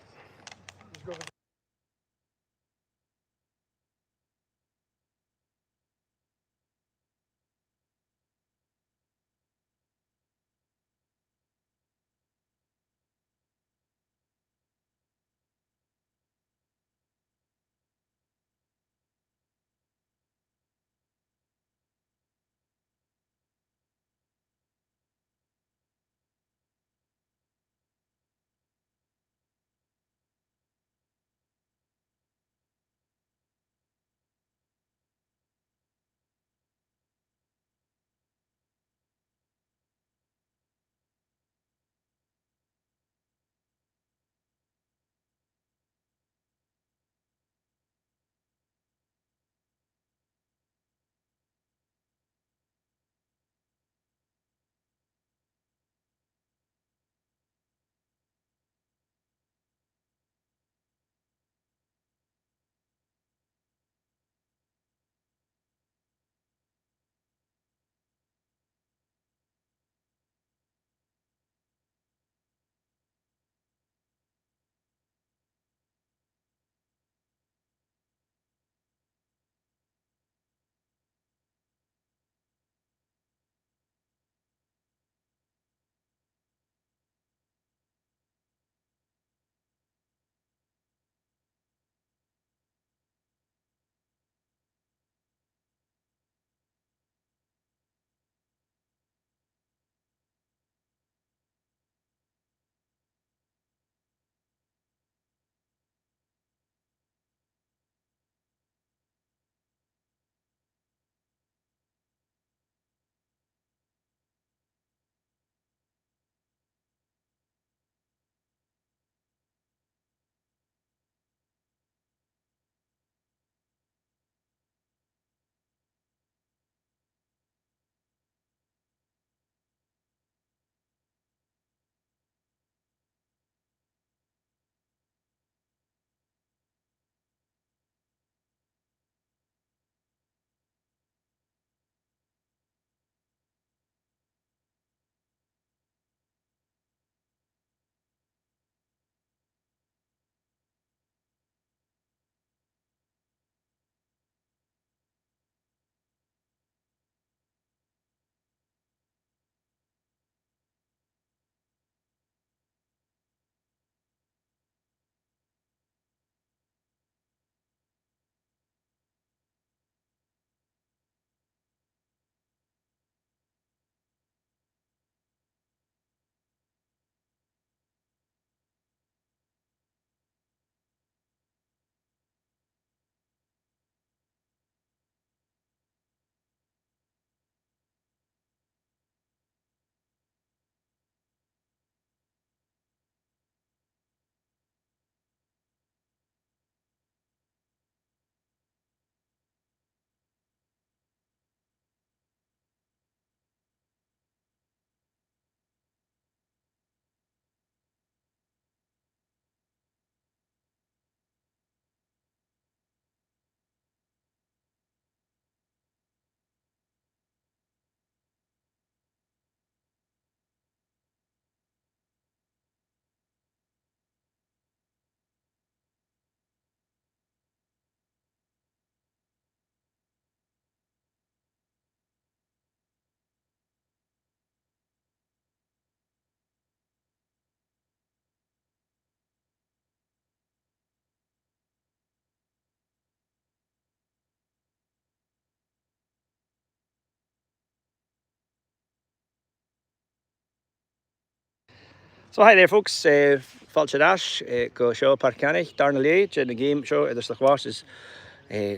So hi there folks, Falcha Dash, go seo par Camanachd, Darna Leigh, in the game seo, the Strathglass is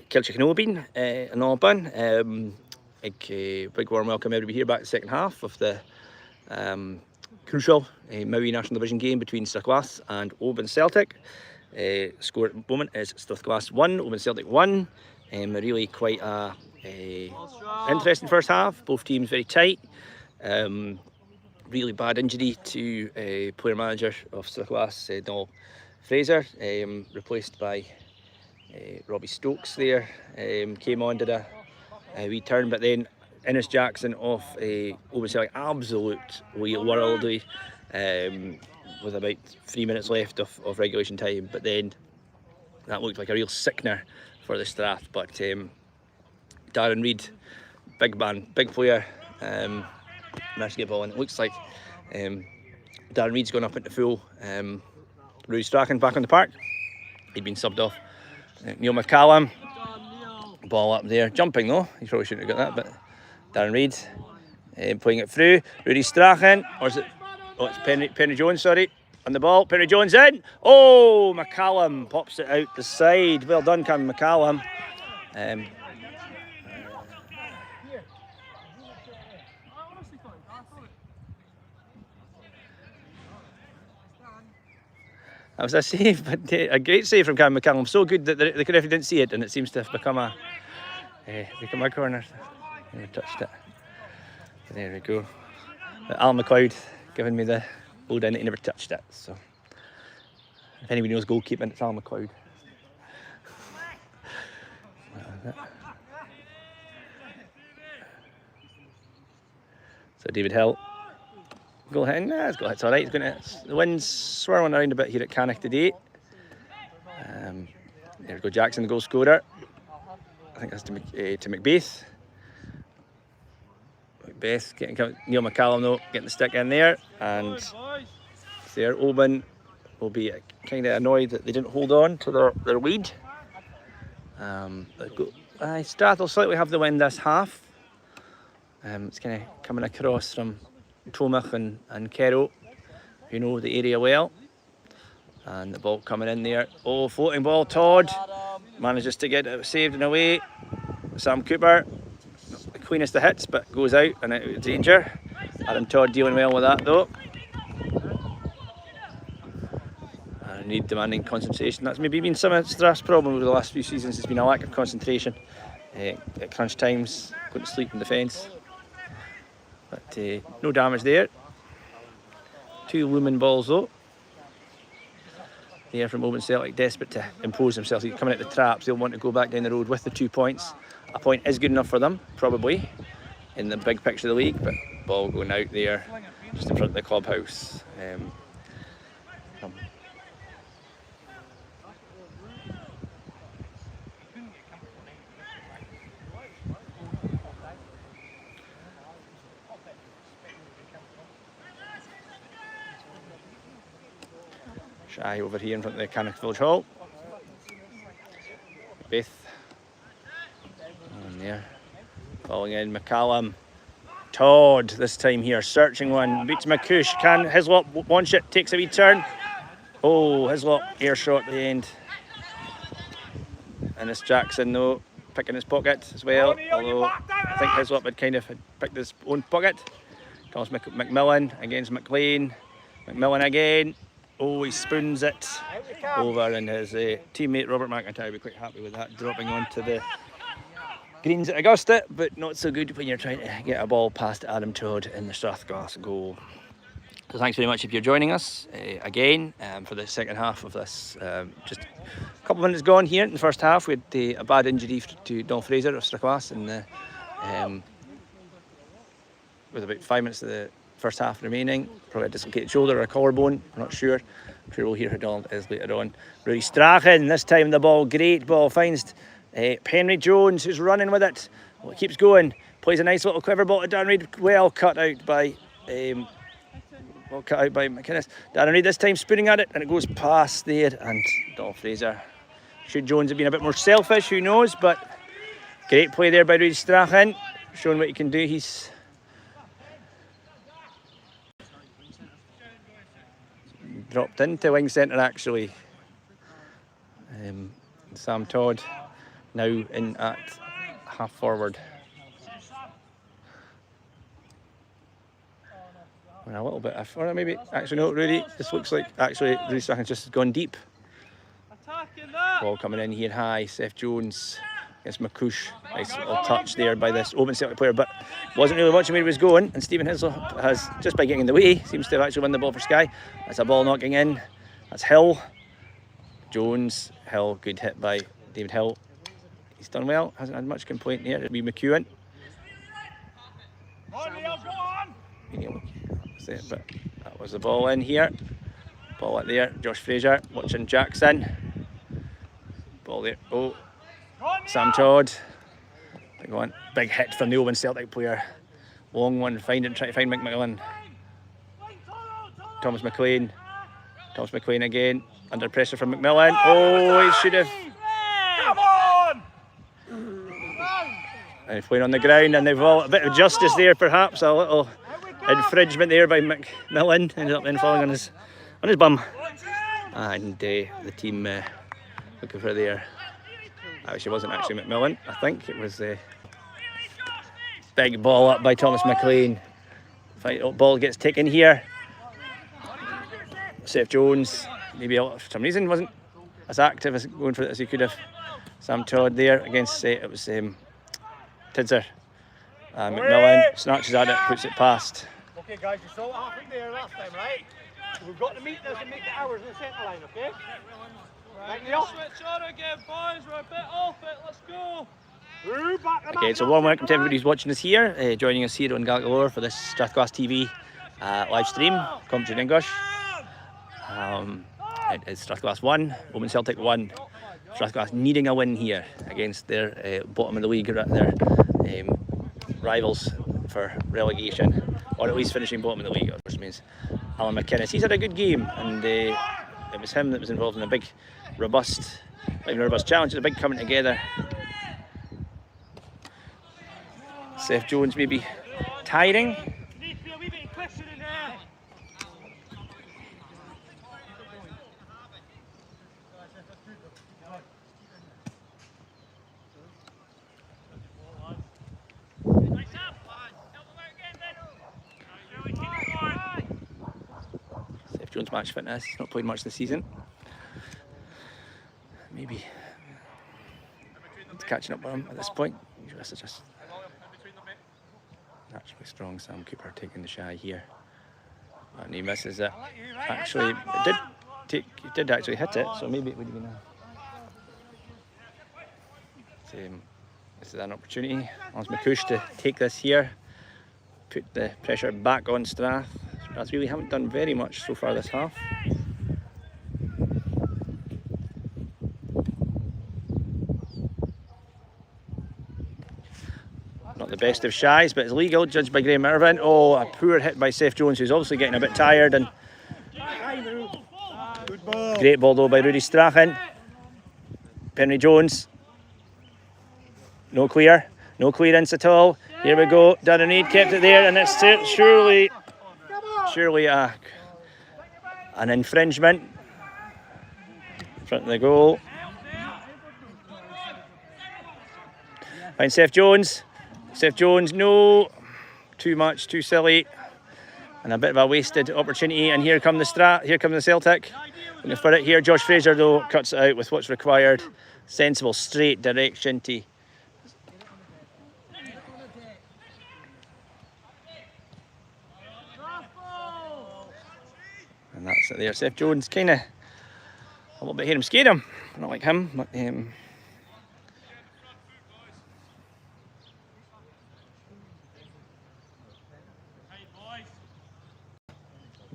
Celtic and Òbain, and Òban. Big warm welcome everybody here back to the second half of the crucial Maui National Division game between Strathglass and Oban Celtic. Score at the moment is Strathglass 1, Oban Celtic 1. Really quite a interesting first half, both teams very tight. Really bad injury to player manager of Strathglass, Noel Fraser, replaced by Robbie Stokes there. Came on, did a wee turn, but then Innes Jackson off Oban Celtic, absolute worldly, with about 3 minutes left of regulation time, but then that looked like a real sickener for the Srath. But Darren Reid, big man, big player, managed to get ball in. It looks like Darren Reid's gone up into full. Rudy Strachan back on the park. He'd been subbed off. Neil McCallum, ball up there, jumping though. He probably shouldn't have got that, but Darren Reid playing it through. Rudy Strachan, or is it? Oh, it's Penry Jones. Sorry, on the ball. Penry Jones in. Oh, McCallum pops it out the side. Well done, Cam McCallum. That was a save, but a great save from Cam McCallum. So good that the referee didn't see it, and it seems to have become a corner. Never touched it. There we go. But Alan McLeod giving me the lowdown that he never touched it. So if anybody knows goalkeeping, it's Alan McLeod. So David Hill. Goal hitting, it's all right. The wind's swirling around a bit here at Camanachd today. There we go, Jackson, the goal scorer. I think that's to Macbeth. Macbeth getting Neil McCallum though, getting the stick in there, and there Òbain will be kind of annoyed that they didn't hold on to their lead. Strath will slightly have the wind this half. It's kind of coming across from Tomach and Kerrow, who know the area well. And the ball coming in there. Oh, floating ball. Todd manages to get it saved and away. Sam Cooper, the cleanest of hits, but goes out and out of danger. Adam Todd dealing well with that though. I need demanding concentration. That's maybe been some of Strath's problem over the last few seasons. There's been a lack of concentration at crunch times, going to sleep in defence. But no damage there. 2 looming balls though. There from Oban Celtic, desperate to impose themselves. He's coming at the traps. They'll want to go back down the road with the 2 points. A point is good enough for them, probably, in the big picture of the league. But ball going out there, just in front of the clubhouse. Shy over here in front of the Camanachd Village Hall. Beth. On there. Falling in, McCallum. Todd this time here, searching one. Beats McCush. Can Hislop launch it? Takes a wee turn. Oh, Hislop air shot at the end. And this Jackson though, picking his pocket as well. Although I think Hislop had picked his own pocket. Thomas McMillan against McLean. McMillan again. Oh, he spoons it over, and his teammate Robert McIntyre will be quite happy with that, dropping onto the greens at Augusta, but not so good when you're trying to get a ball past Adam Todd in the Strathglass goal. So thanks very much if you're joining us again for the second half of this. Just a couple of minutes gone here in the first half. We had a bad injury to Noel Fraser of Strathglass with about 5 minutes of the first half remaining. Probably a dislocated shoulder or a collarbone, I'm not sure. I'm sure we'll hear who Donald is later on. Rudy Strachan, this time the ball, great ball, finds Penry Jones, who's running with it. Well, it keeps going, plays a nice little clever ball to Darren Reid, well cut out by McInnes. Darren Reid this time spooning at it, and it goes past there, and Donald Fraser. Should Jones have been a bit more selfish, who knows, but great play there by Rudy Strachan, showing what he can do. dropped into wing centre actually. Sam Todd now in at half forward. And a little bit, or maybe, actually no, Rudy, this looks like actually Rudy Strachan's just gone deep. Ball coming in here high, Seth Jones against McCush. Nice little touch there by this Oban Celtic player, but wasn't really watching where he was going. And Stephen Hislop has, just by getting in the way, seems to have actually won the ball for Skye. That's a ball knocking in. That's Hill. Jones, Hill, good hit by David Hill. He's done well, hasn't had much complaint here. It'll be McEwen. That's it, but that was the ball in here. Ball out there, Josh Fraser watching Jackson. Ball there, oh, Sam Todd. Big one, big hit from the Oban Celtic player. Long one, try to find McMillan. Thomas McLean again, under pressure from McMillan. Oh, he should have. Come on! And he's playing on the ground, and they've all a bit of justice there, perhaps a little infringement there by McMillan. Ended up then falling on his bum, and the team looking for their. Actually, wasn't actually McMillan. I think it was a big ball up by Thomas McLean. Ball gets taken here. Seth Jones, maybe for some reason wasn't as active as going for it as he could have. Sam Todd there against it was Tidser. McMillan snatches at it, puts it past. Okay, guys, you saw what happened there last time, right? So we've got to meet this and make the hours in the centre line, okay? Right, switch on again, boys. We're a bit off it. Let's go. Okay, so warm welcome to everybody who's watching us here, joining us here on Galore for this Strathglass TV live stream, commentary in English. It's Strathglass 1, Oban Celtic 1. Strathglass needing a win here against their bottom of the league, their rivals for relegation, or at least finishing bottom of the league, which means Alan McInnes. He's had a good game, and it was him that was involved in a big, robust challenge. It's a big coming together. Seth Jones maybe tiring. Seth Jones match fitness, he's not played much this season. Maybe it's catching up with him at this point. Just naturally strong Sam Cooper taking the shy here, and he misses it. Actually, it did actually hit it, so maybe it would have been this is an opportunity. Allows McCush to take this here, put the pressure back on Srath. Srath really haven't done very much so far this half. Not the best of shies, but it's legal, judged by Graham Irvin. Oh, a poor hit by Seth Jones, who's obviously getting a bit tired. And great ball though by Rudy Strachan. Penry Jones. No clearance at all. Here we go. Dunnereed kept it there, and it's surely an infringement in front of the goal. Find Seth Jones. No, too much, too silly, and a bit of a wasted opportunity. And here come the Celtic. Looking for it here. Josh Fraser though cuts it out with what's required. Sensible, straight, direct Shinty. And that's it there. Seth Jones kind of a little bit here. I'm scared him. Not like him, but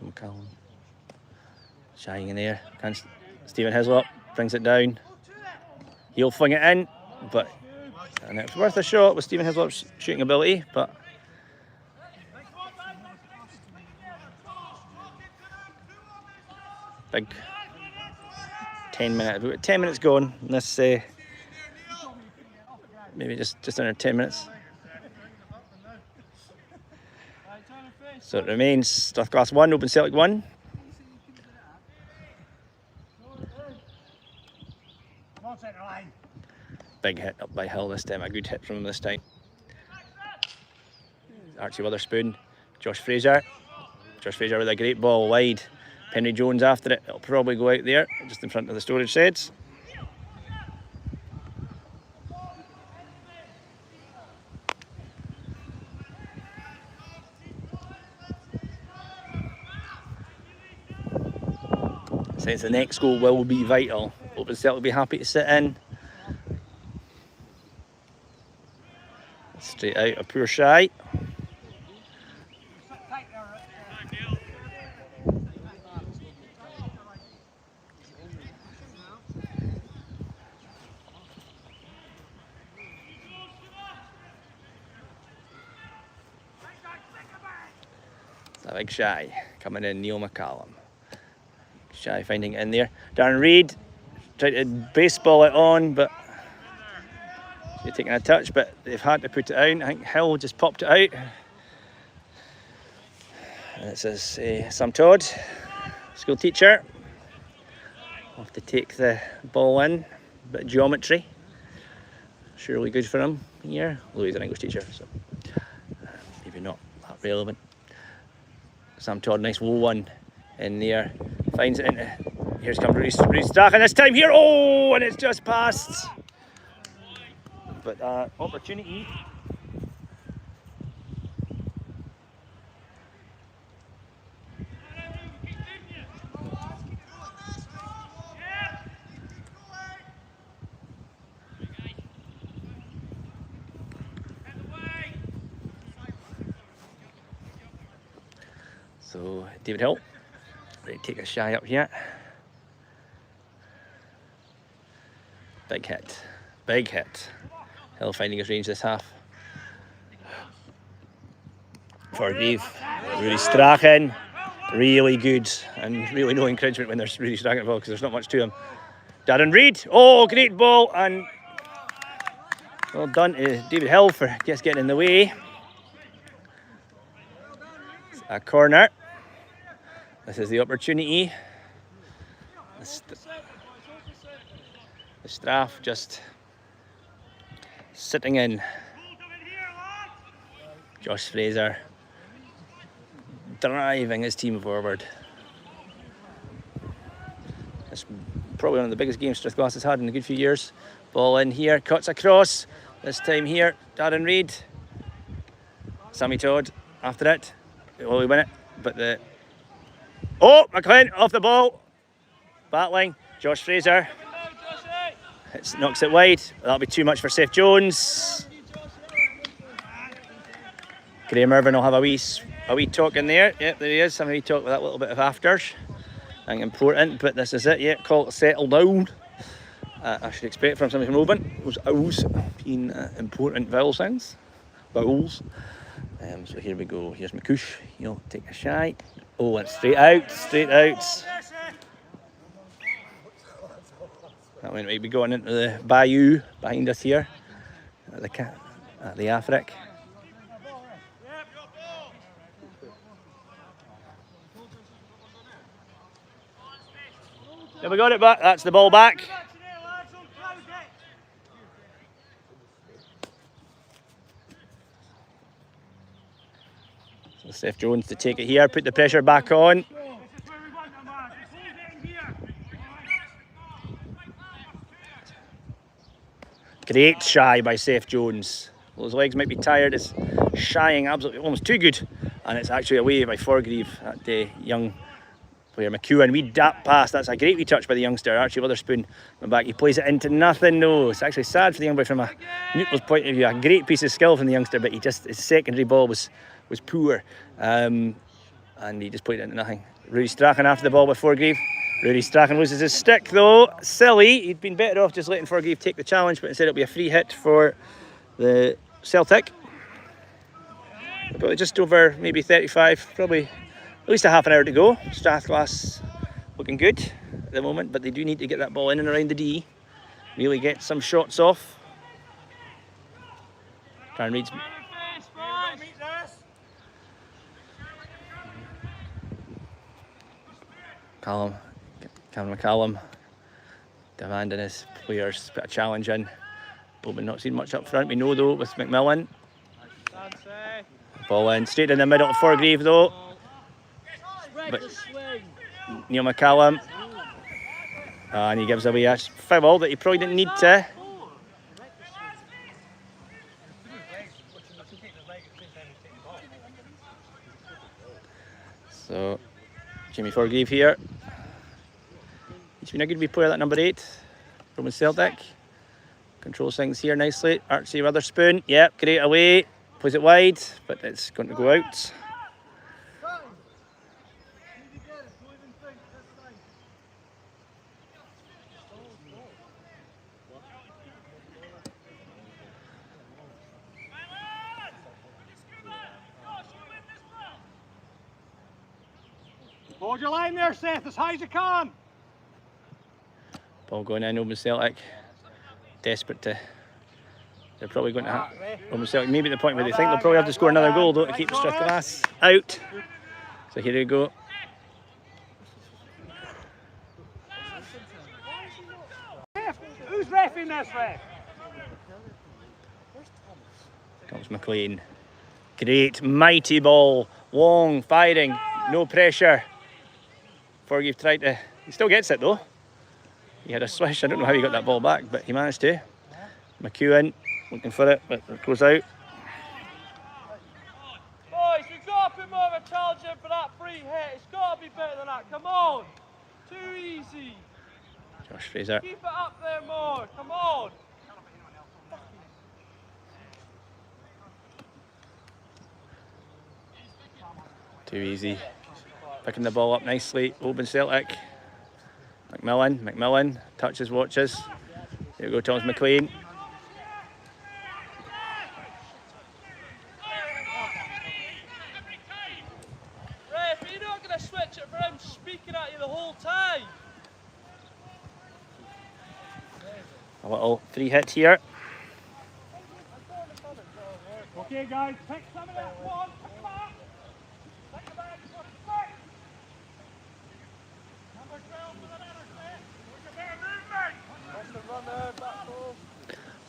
McCallum shying in there. Stephen Hislop brings it down. He'll fling it in, and it's worth a shot with Stephen Hislop's shooting ability, but big 10 minutes. We've got 10 minutes gone. Let's say maybe just under 10 minutes. So it remains Strathglass 1, Oban Celtic 1. centre line. Big hit up by Hill this time, a good hit from him this time. Archie Witherspoon, Josh Fraser. Josh Fraser with a great ball wide. Penry Jones after it. It'll probably go out there, just in front of the storage sheds. Since the next goal will be vital. Oban Celtic will be happy to sit in. Straight out, a poor shy. It's a big shy coming in, Neil McCallum. Shy finding it in there. Darren Reid tried to baseball it on, but they're taking a touch, but they've had to put it out. I think Hill just popped it out. And it says Sam Todd, school teacher. I'll have to take the ball in, bit of geometry. Surely good for him here. Although he's an English teacher, so maybe not that relevant. Sam Todd, nice low one in there. Finds it into. Here's come Strath, and this time here. Oh, and it's just passed. But opportunity. So David Hill, ready to take a shy up here. Big hit, big hit. Hill finding his range this half. Forgive, Rudy Strachan, really good, and really no encouragement when there's Rudy Strachan involved because there's not much to him. Darren Reid, oh great ball, and well done to David Hill for just getting in the way. It's a corner. This is the opportunity. The Srath just sitting in. Josh Fraser driving his team forward. It's probably one of the biggest games Strathglass has had in a good few years. Ball in here, cuts across. This time here, Darren Reid. Sammy Todd after it. Will he win it? But the... Oh, McLean off the ball. Battling. Josh Fraser. It knocks it wide. That'll be too much for Seth Jones. Graham Irvin will have a wee talk in there. Yep, there he is. Some wee talk with that little bit of afters. I think important, but this is it. Yeah, call it settle down. I should expect from somebody from Òbain. Those owls being important vowel sounds. Vowels. So here we go. Here's McCoosh. He'll take a shy. Oh, and straight out, straight out. That one might be going into the bayou behind us here at the Afric. Yeah, we got it back. That's the ball back. So Seth Jones to take it here, put the pressure back on. Great shy by Seth Jones. Well, his legs might be tired. It's shying absolutely almost too good. And it's actually away by Forgreave, that young player McEwen. Wee dap pass. That's a great wee touch by the youngster. Archie Witherspoon went back. He plays it into nothing. No, it's actually sad for the young boy from a neutral's point of view. A great piece of skill from the youngster, but his secondary ball was poor. And he just played it into nothing. Rudy Strachan after the ball with Forgreave. Rudy Strachan loses his stick though. Silly. He'd been better off just letting Forgreave take the challenge, but instead it'll be a free hit for the Celtic. Probably just over maybe 35, probably at least a half an hour to go. Strathglass looking good at the moment, but they do need to get that ball in and around the D. Really get some shots off. Try and read. Cameron McCallum demanding his players put a challenge in. Òbain not seen much up front. We know though with McMillan. Ball in straight in the middle to Forgreave though. But Neil McCallum. And he gives away a foul that he probably didn't need to. So, Jamie Forgreave here. He's been a good wee player, that number 8. Oban Celtic. Controls things here nicely. Archie Witherspoon. Yep, great away. Plays it wide, but it's going to go out. Hold your line there, Seth, as high as you can. Ball going in, Oban Celtic. Desperate to... They're probably going to have... Oban Celtic maybe at the point where they think they'll probably have to score another goal, though, to keep Strathglass out. So here we go. Who's reffing this, ref? Comes McLean. Great, mighty ball. Long, firing, no pressure. Forgreave tried to... He still gets it, though. He had a swish. I don't know how he got that ball back, but he managed to. McEwen looking for it, but it goes out. Boys, we've got to put more of a challenge in for that free hit. It's got to be better than that. Come on. Too easy. Josh Fraser. Keep it up there more. Come on. Too easy. Picking the ball up nicely. Oban Celtic. McMillan touches, watches. There we go, Thomas McLean. Ref, you're not going to switch it for him speaking at you the whole time. A little free hit here. Okay, guys, pick some of that one. Pick them up. Pick them back. Number 12 with an intercept. Look at their movement.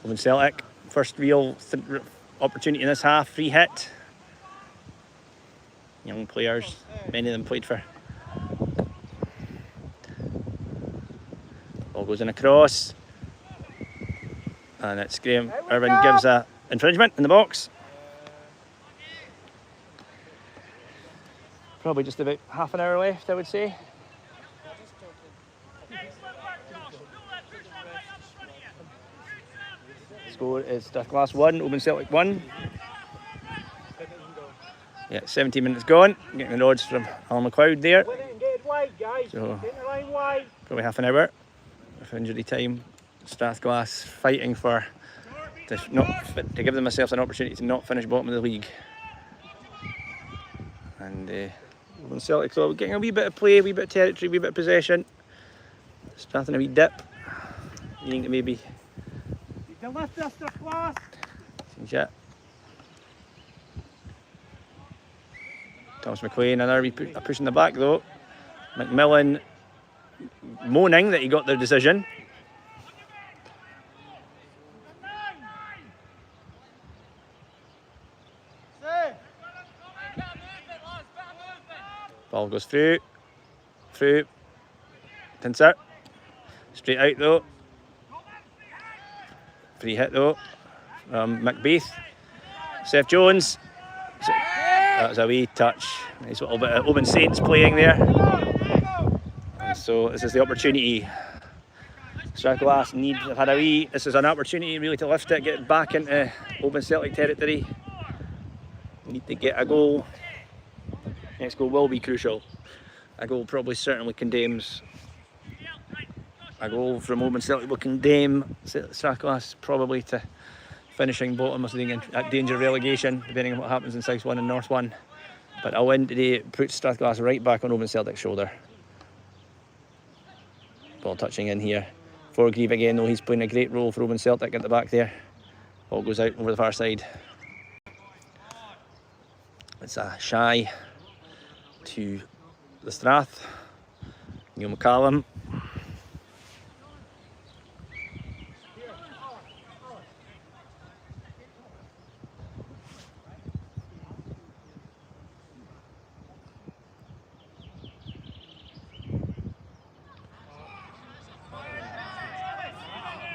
Oban Celtic, first real opportunity in this half, free hit. Young players, many of them played for. Ball goes in across. And it's Graham Irvin gives a infringement in the box. Probably just about half an hour left, I would say. Score is Strathglass 1, Oban Celtic 1. Yeah, 17 minutes gone. Getting the nods from Alan McLeod there. So, probably half an hour of injury time. Strathglass fighting for to give themselves an opportunity to not finish bottom of the league. And Oban Celtic so getting a wee bit of play, a wee bit of territory, a wee bit of possession. Strath in a wee dip. Needing to maybe... You lift this to class. Yeah. Thomas McLean, another wee push in the back though. McMillan moaning that he got the decision. Ball goes through, Tinser, straight out though, free hit though, Macbeth, Seth Jones, that was a wee touch, nice little bit of Oban Saints playing there, and so this is the opportunity, Strathglass have had a wee, this is an opportunity really to lift it, get it back into Oban Celtic territory, need to get a goal. Next goal will be crucial. A goal probably certainly condemns. A goal from Oban Celtic will condemn Strathglass probably to finishing bottom of the league at danger of relegation, depending on what happens in South 1 and North 1. But a win today puts Strathglass right back on Oban Celtic's shoulder. Ball touching in here. Forgreave again, though he's playing a great role for Oban Celtic at the back there. Ball goes out over the far side. It's a shy to the Srath. Neil McCallum.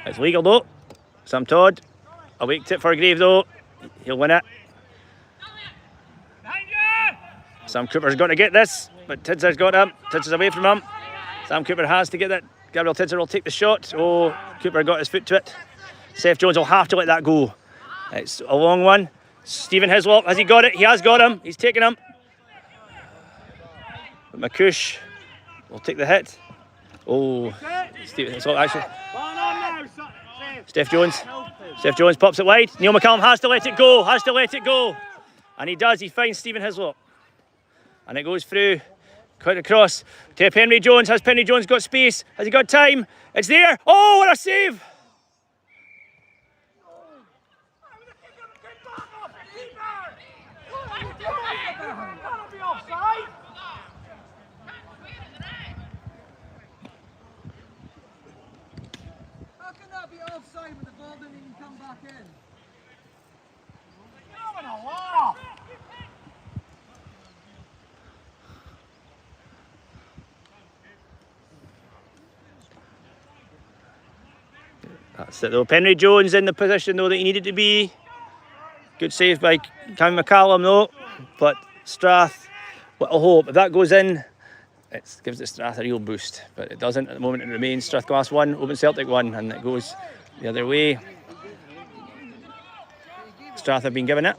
It's legal though. Sam Todd. A weak tip for Grieve though. He'll win it. Sam Cooper's got to get this, but Tidsar's got him. Tidsar's away from him. Sam Cooper has to get that. Gabriel Tidsar will take the shot. Oh, Cooper got his foot to it. Seth Jones will have to let that go. It's a long one. Stephen Hislop, has he got it? He has got him. He's taken him. But McCush will take the hit. Oh, Stephen Hislop actually. Steph Jones. Steph Jones pops it wide. Neil McCallum has to let it go. Has to let it go. And he does. He finds Stephen Hislop. And it goes through. Cut across to Penry Jones. Has Penry Jones got space? Has he got time? It's there. Oh, what a save! How can that be offside when the ball didn't even come back in? That's it though. Penry Jones in the position though that he needed to be. Good save by Cam McCallum though. But Strath, little hope. If that goes in, it gives the Strath a real boost. But it doesn't at the moment. It remains Strathglass 1, Oban Celtic 1, and it goes the other way. Strath have been given it.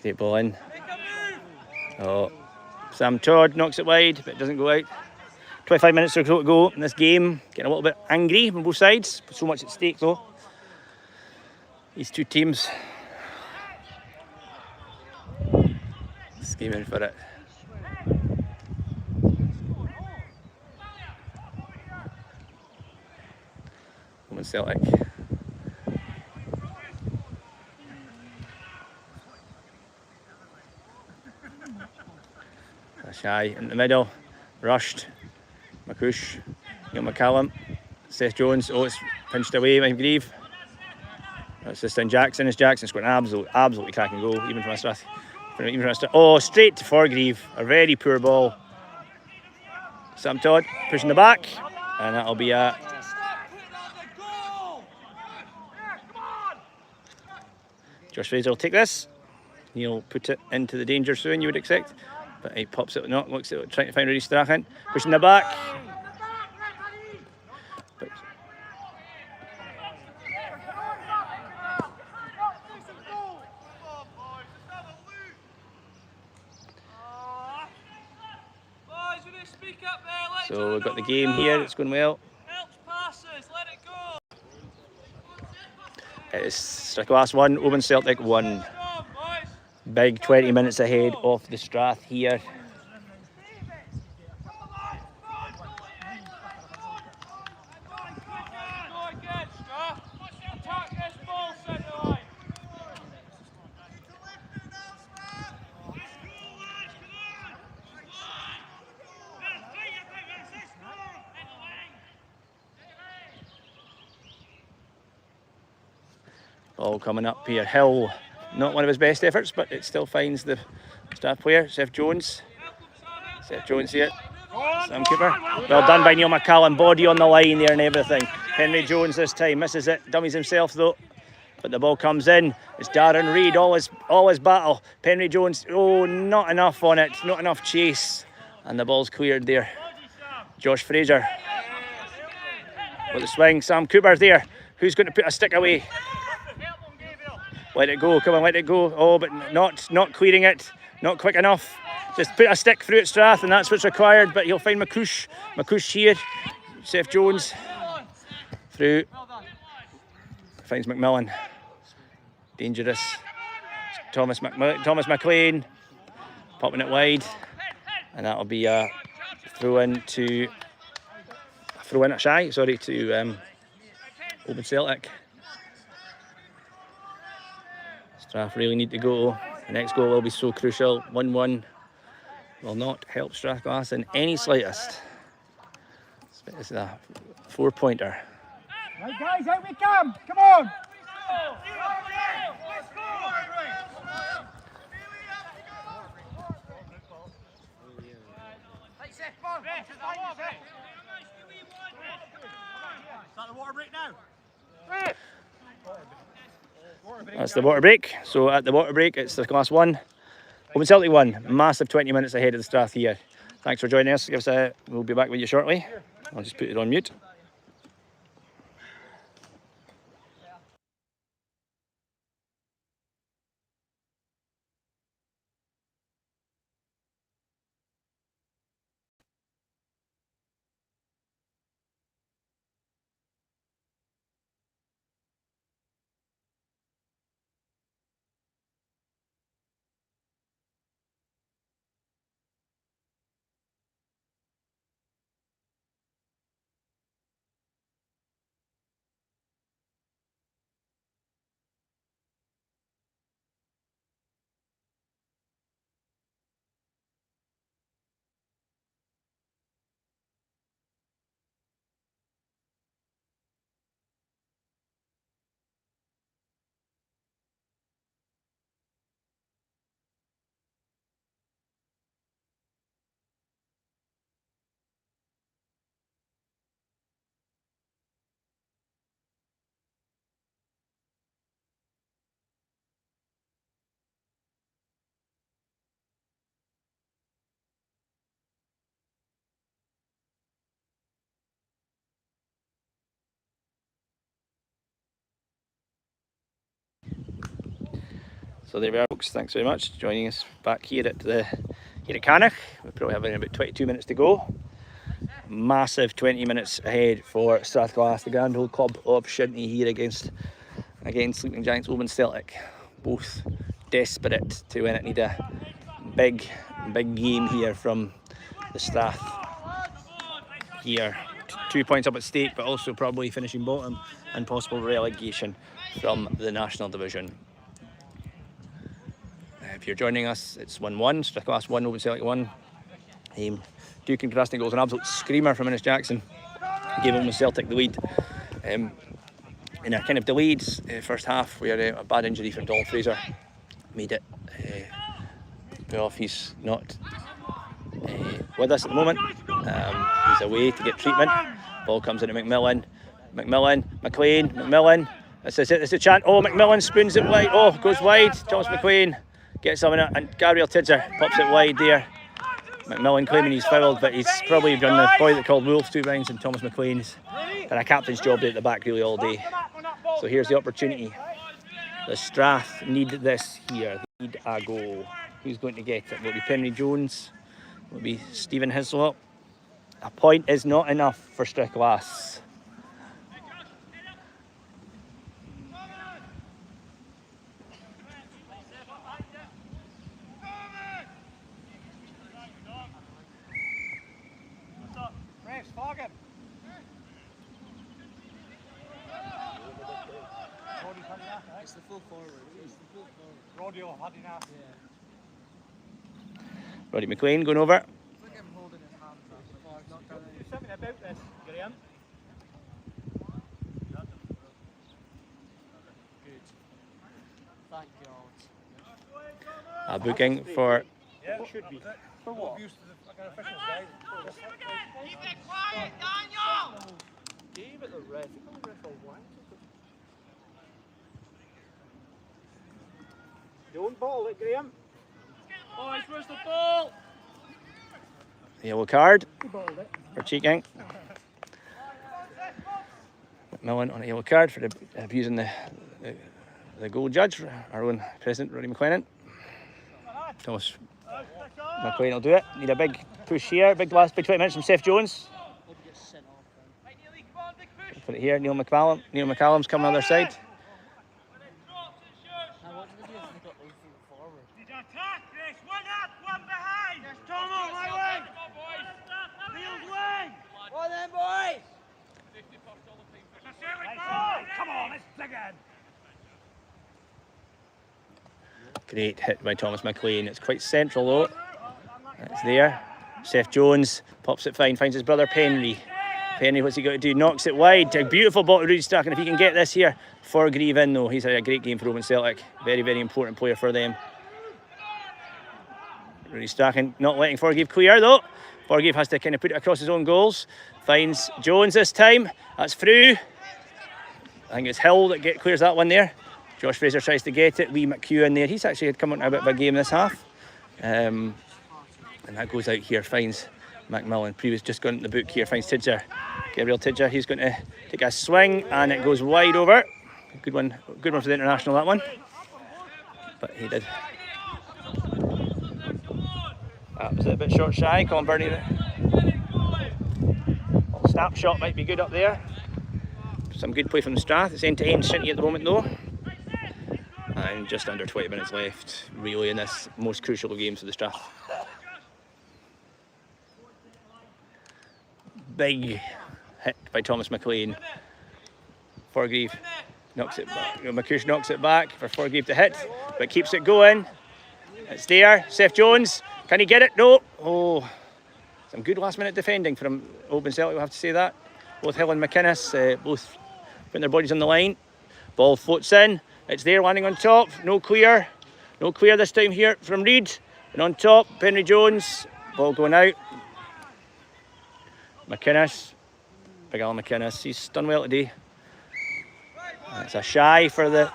Great ball in. Oh, Sam Todd knocks it wide, but it doesn't go out. 25 minutes or so to go in this game. Getting a little bit angry from both sides. So much at stake though. These two teams scheming for it. Oban Celtic. Shy in the middle, rushed. McCush, Neil McCallum, Seth Jones. Oh, it's pinched away by Grieve. It's just in Jackson. It's Jackson's got an absolutely cracking goal, even from a Strath. Oh, straight for Grieve. A very poor ball. Sam Todd pushing the back, and that'll be a. Josh Fraser will take this. He'll put it into the danger zone, you would expect. But he pops it, not looks at trying to find Rudy Strachan, pushing the back. But so we've got the game here, it's going well. It's Strathglass 1, Oban Celtic 1. Big 20 minutes ahead of the Strath here. Ball coming up here. Hill, not one of his best efforts, but it still finds the Strath player, Seth Jones. Seth Jones here. Sam Cooper. Well done by Neil McCallum. Body on the line there and everything. Henry Jones this time misses it. Dummies himself though. But the ball comes in. It's Darren Reid. All his battle. Henry Jones. Oh, not enough on it. Not enough chase. And the ball's cleared there. Josh Fraser with the swing. Sam Cooper there. Who's going to put a stick away? Let it go, come on, let it go. Oh, but not clearing it, not quick enough. Just put a stick through at Strath, and that's what's required. But he'll find McCush. McCush here. Seth Jones through. Finds McMillan. Dangerous. Thomas McLean popping it wide, and that'll be a throw in at Shy. Sorry, to Oban Celtic. Strath really need to go. The next goal will be so crucial. 1-1 will not help Strathglass in any slightest. It's a 4-pointer. Right guys, out we come! Come on! Start the water break now. That's the water break. So at the water break, it's the Class 1. Oban Celtic 1. Massive 20 minutes ahead of the Strath here. Thanks for joining us. We'll be back with you shortly. I'll just put it on mute. So there we are, folks. Thanks very much for joining us back here at Camanachd. We probably have about 22 minutes to go. Massive 20 minutes ahead for Strathglass, the Grand Old Club of Shinty here against Sleeping Giants Oban Celtic. Both desperate to win it. Need a big game here from the Srath here. 2 points up at stake, but also probably finishing bottom and possible relegation from the National Division. If you're joining us, it's 1-1, Strathglass 1, Oban Celtic 1. Two contrasting goals, an absolute screamer from Innes Jackson. Gave Oban Celtic the lead. In a kind of delayed first half, we had a bad injury from Donald Fraser. Made it Bheò, he's not with us at the moment. He's away to get treatment. Ball comes into McMillan. McLean. This is it, it's a chance. Oh, McMillan spoons it wide. Oh, goes wide. Thomas McLean gets on it, and Gabriel Tidser pops it wide there. McMillan claiming he's fouled, but he's probably done the boy that called Wolves 2 rounds, and Thomas McLean's done a captain's job at the back really all day. So here's the opportunity. The Strath need this here. They need a goal. Who's going to get it? Will it be Penry Jones? Will it be Stephen Hislop? A point is not enough for Strathglass. It's the full forward. Rodeo had enough. Yeah. Roddy McLean going over. Look at him holding his hands up before I've not done There's anything. something about this, Graham. Good. Thank God. A booking for Yeah, it should be. For what? Used to the fucking officials, guys. Keep it quiet, Daniel! Gave it the ref. He called the ref a wank. Don't ball it, Graham. Boys, where's the ball? yellow card He balled it. for cheeking. McMillan on a yellow card for abusing the goal judge, our own president, Roddy McLennan. Thomas McLean will do it. Need a big push here, big 20 minutes from Seth Jones. Hope he gets sent off then. Right, Neely, come on, big push. Put it here, Neil McCallum's coming on the other side. When it drops, it's yours. Now what do they do if they got all full forward? Need to attack, Chris. One up, one behind. Yes, Tom on my way. Neil's way. Well then, boys. Come on, let's dig in. Great hit by Thomas McLean. It's quite central though. It's there. Seth Jones pops it fine, finds his brother Penry. Penry, what's he got to do? Knocks it wide. A beautiful ball to Rudy Strachan. If he can get this here for Grieve in though, he's had a great game for Oban Celtic. Very, very important player for them. Rudy Strachan not letting Forgive clear though. Forgive has to kind of put it across his own goals. Finds Jones this time. That's through. I think it's Hill that clears that one there. Josh Fraser tries to get it. Lee McHugh in there. He's actually had come on a bit of a game this half. And that goes out here. Finds McMillan. Previous just gone in the book here. Finds Tidger. Gabriel Tidger. He's going to take a swing and it goes wide over. Good one for the international, that one. But he did. That was a bit short shy. Colin Burney. Snapshot might be good up there. Some good play from the Strath. It's end to end Shinty at the moment though. And just under 20 minutes left, really, in this most crucial of games for the Strath. Big hit by Thomas McLean. Forgreave knocks it back. McCush knocks it back for Forgreave to hit, but keeps it going. It's there. Seth Jones, can he get it? No. Oh, some good last minute defending from Oban Celtic, we'll have to say that. Both Hill and McInnes, both putting their bodies on the line. Ball floats in. It's there, landing on top. No clear. No clear this time here from Reid. And on top, Henry Jones. Ball going out. McInnes. Big Alan McInnes. He's done well today. It's a shy for the...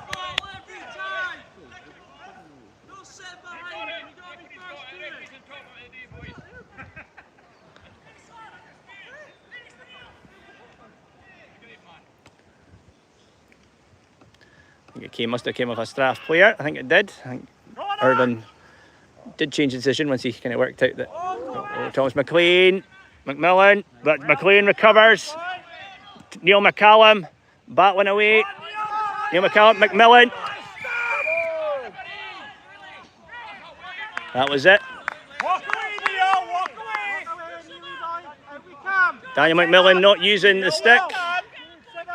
I think it must have came off a Strath player. I think it did. I think Irvin did change the decision once he kind of worked out that Thomas McLean, McMillan, but McLean recovers. Neil McCallum battling away. Neil McCallum, McMillan. That was it. Walk away, Neil, walk away. Daniel McMillan not using the stick.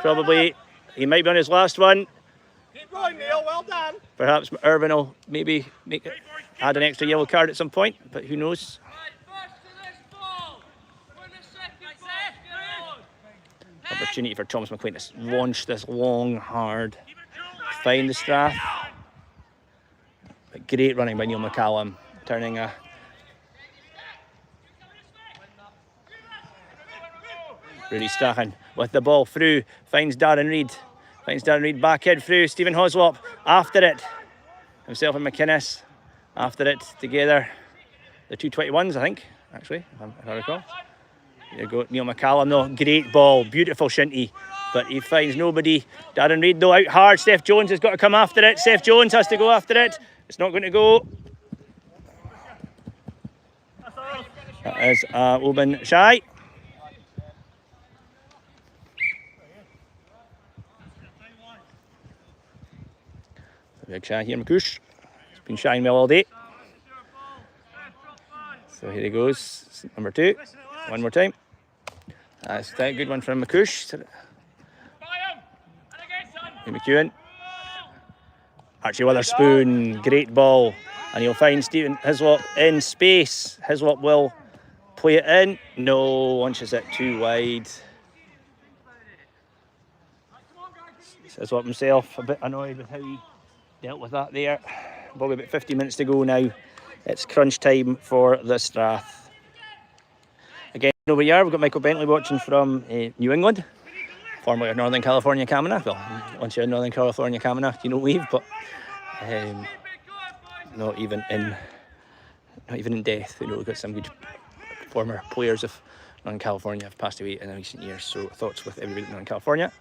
Probably he might be on his last one. Keep going, Neil, well done. Perhaps Irvin will maybe add an extra yellow card at some point, but who knows? Opportunity for Thomas McLean to launch this long, hard, find the Strath. But great running by Neil McCallum, turning a... Rudy Strahan with the ball through, finds Darren Reid. Finds Darren Reid back head through. Stephen Hoslop after it. Himself and McInnes after it together. The 221s, I think, actually, if I recall. There you go, Neil McCallum though. Great ball, beautiful Shinty. But he finds nobody. Darren Reid though out hard. Seth Jones has got to come after it. Seth Jones has to go after it. It's not going to go. That is Òbain shy. Big shy here, McCush. He's been shying well all day. So here he goes, number 2. One more time. That's a good one from McCush. McEwen. Archie Witherspoon, great ball. And he'll find Stephen Hislop in space. Hislop will play it in. No, launches it too wide. Hislop himself a bit annoyed with how he dealt with that there. Probably about 50 minutes to go now. It's crunch time for the Strath. Again, over here we've got Michael Bentley watching from New England, formerly of Northern California Camanachd. Well, once you're in Northern California Camanachd, you don't leave, but not even in death. You know, we've got some good former players of Northern California have passed away in the recent years. So thoughts with everybody in Northern California.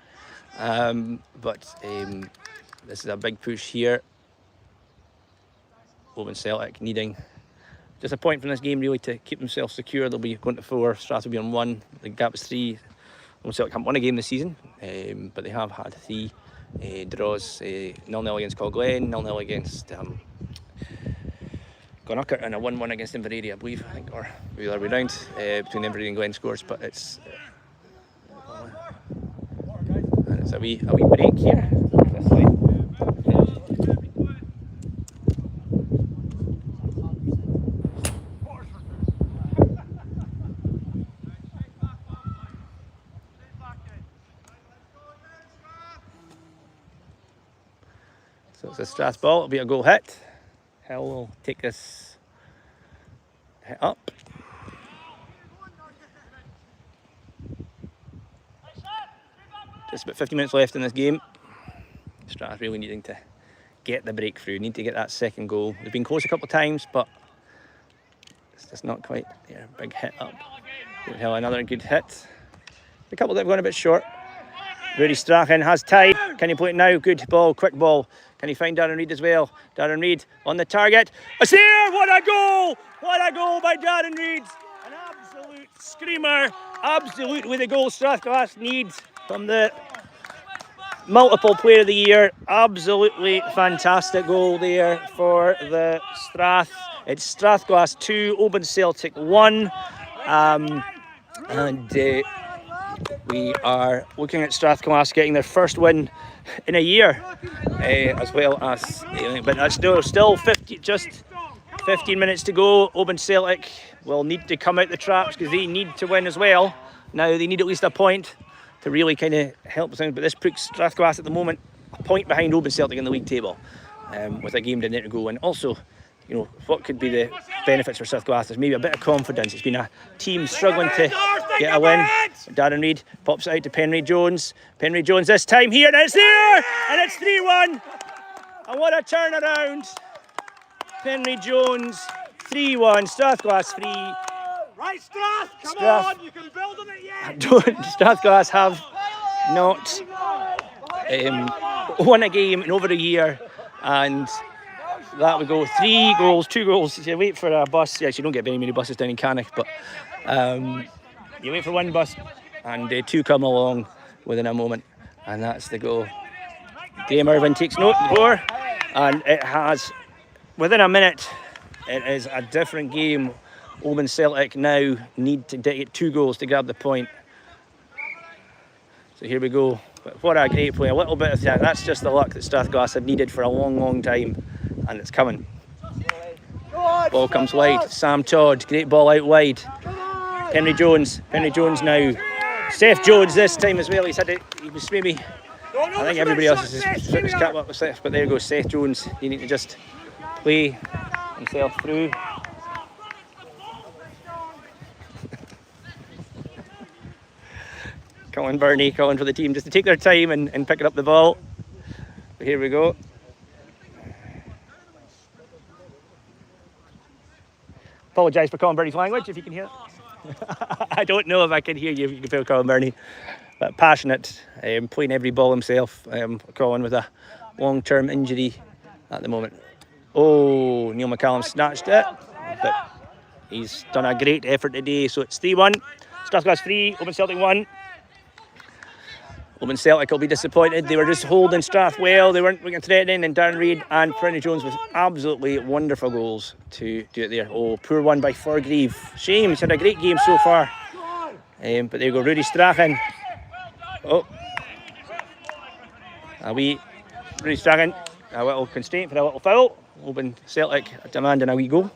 This is a big push here. Oban Celtic needing just a point from this game really to keep themselves secure. They'll be going to 4, Strath will be on 1. The gap is 3. Oban Celtic haven't won a game this season, but they have had 3 draws. 0-0 against Ghlais, 0-0 against Camanachd, and a 1-1 against Inveraray, I believe, or the other way round, between Inveraray and Glen scores. But it's and it's a wee break here. This line. So it's a Strath ball, it'll be a goal hit. Hill will take this hit up. There's about 50 minutes left in this game. Strath really needing to get the breakthrough, need to get that second goal. They've been close a couple of times, but it's just not quite there. Big hit up. Another good hit. A couple that have gone a bit short. Rudy Strachan has time. Can he play it now? Good ball, quick ball. Can he find Darren Reid as well? Darren Reid on the target. It's there! What a goal! What a goal by Darren Reid! An absolute screamer. Absolutely the goal Strathglass needs from the multiple player of the year. Absolutely fantastic goal there for the Srath. It's Strathglass 2, Oban Celtic 1. We are looking at Strathglass getting their first win in a year, as well as, but that's still 50, just 15 minutes to go. Oban Celtic will need to come out the traps because they need to win as well. Now they need at least a point to really kind of help us out, but this puts Strathglass at the moment a point behind Oban Celtic in the league table, with a game down there to go. And also, you know, what could be the benefits for Strathglass is maybe a bit of confidence. It's been a team struggling to get a win. Darren Reid pops it out to Penry Jones. Penry Jones this time here, and it's there! And it's 3-1. And what a turnaround. Penry Jones, 3-1. Strathglass 3. Right, Strath, come on, you can build on it yet. Strathglass have not won a game in over a year, and that would go 3 goals, 2 goals. You wait for a bus. Yes, you don't get very many buses down in Camanachd, but you wait for one bus and 2 come along within a moment, and that's the goal. Graham Irvin takes note before, and it has, within a minute, it is a different game. Oban Celtic now need to get 2 goals to grab the point. So here we go. But what a great play. A little bit of that. That's just the luck that Strathglass have needed for a long, long time. And it's coming. Ball comes wide. Sam Todd. Great ball out wide. Penry Jones. Penry Jones now. Seth Jones this time as well. He was maybe... I think everybody else is put his cap up with Seth. But there goes Seth Jones. You need to just play himself through. Colin Burney calling for the team just to take their time and picking up the ball. But here we go. Apologise for Colin Burney's language, if you can hear it. I don't know if I can hear you, if you can feel Colin Burney. But passionate, playing every ball himself. Colin with a long-term injury at the moment. Oh, Neil McCallum snatched it. But he's done a great effort today. So it's 3-1. Strathglass 3, Oban Celtic 1. Oban Celtic will be disappointed. They were just holding Strath well. They weren't looking threatening, and Darren Reid and Penry Jones with absolutely wonderful goals to do it there. Oh, poor one by Forgreave. Shame, he's had a great game so far. But there you go, Rudy Strachan. Oh, Rudy Strachan, a little constraint for a little foul. Oban Celtic demanding a wee goal.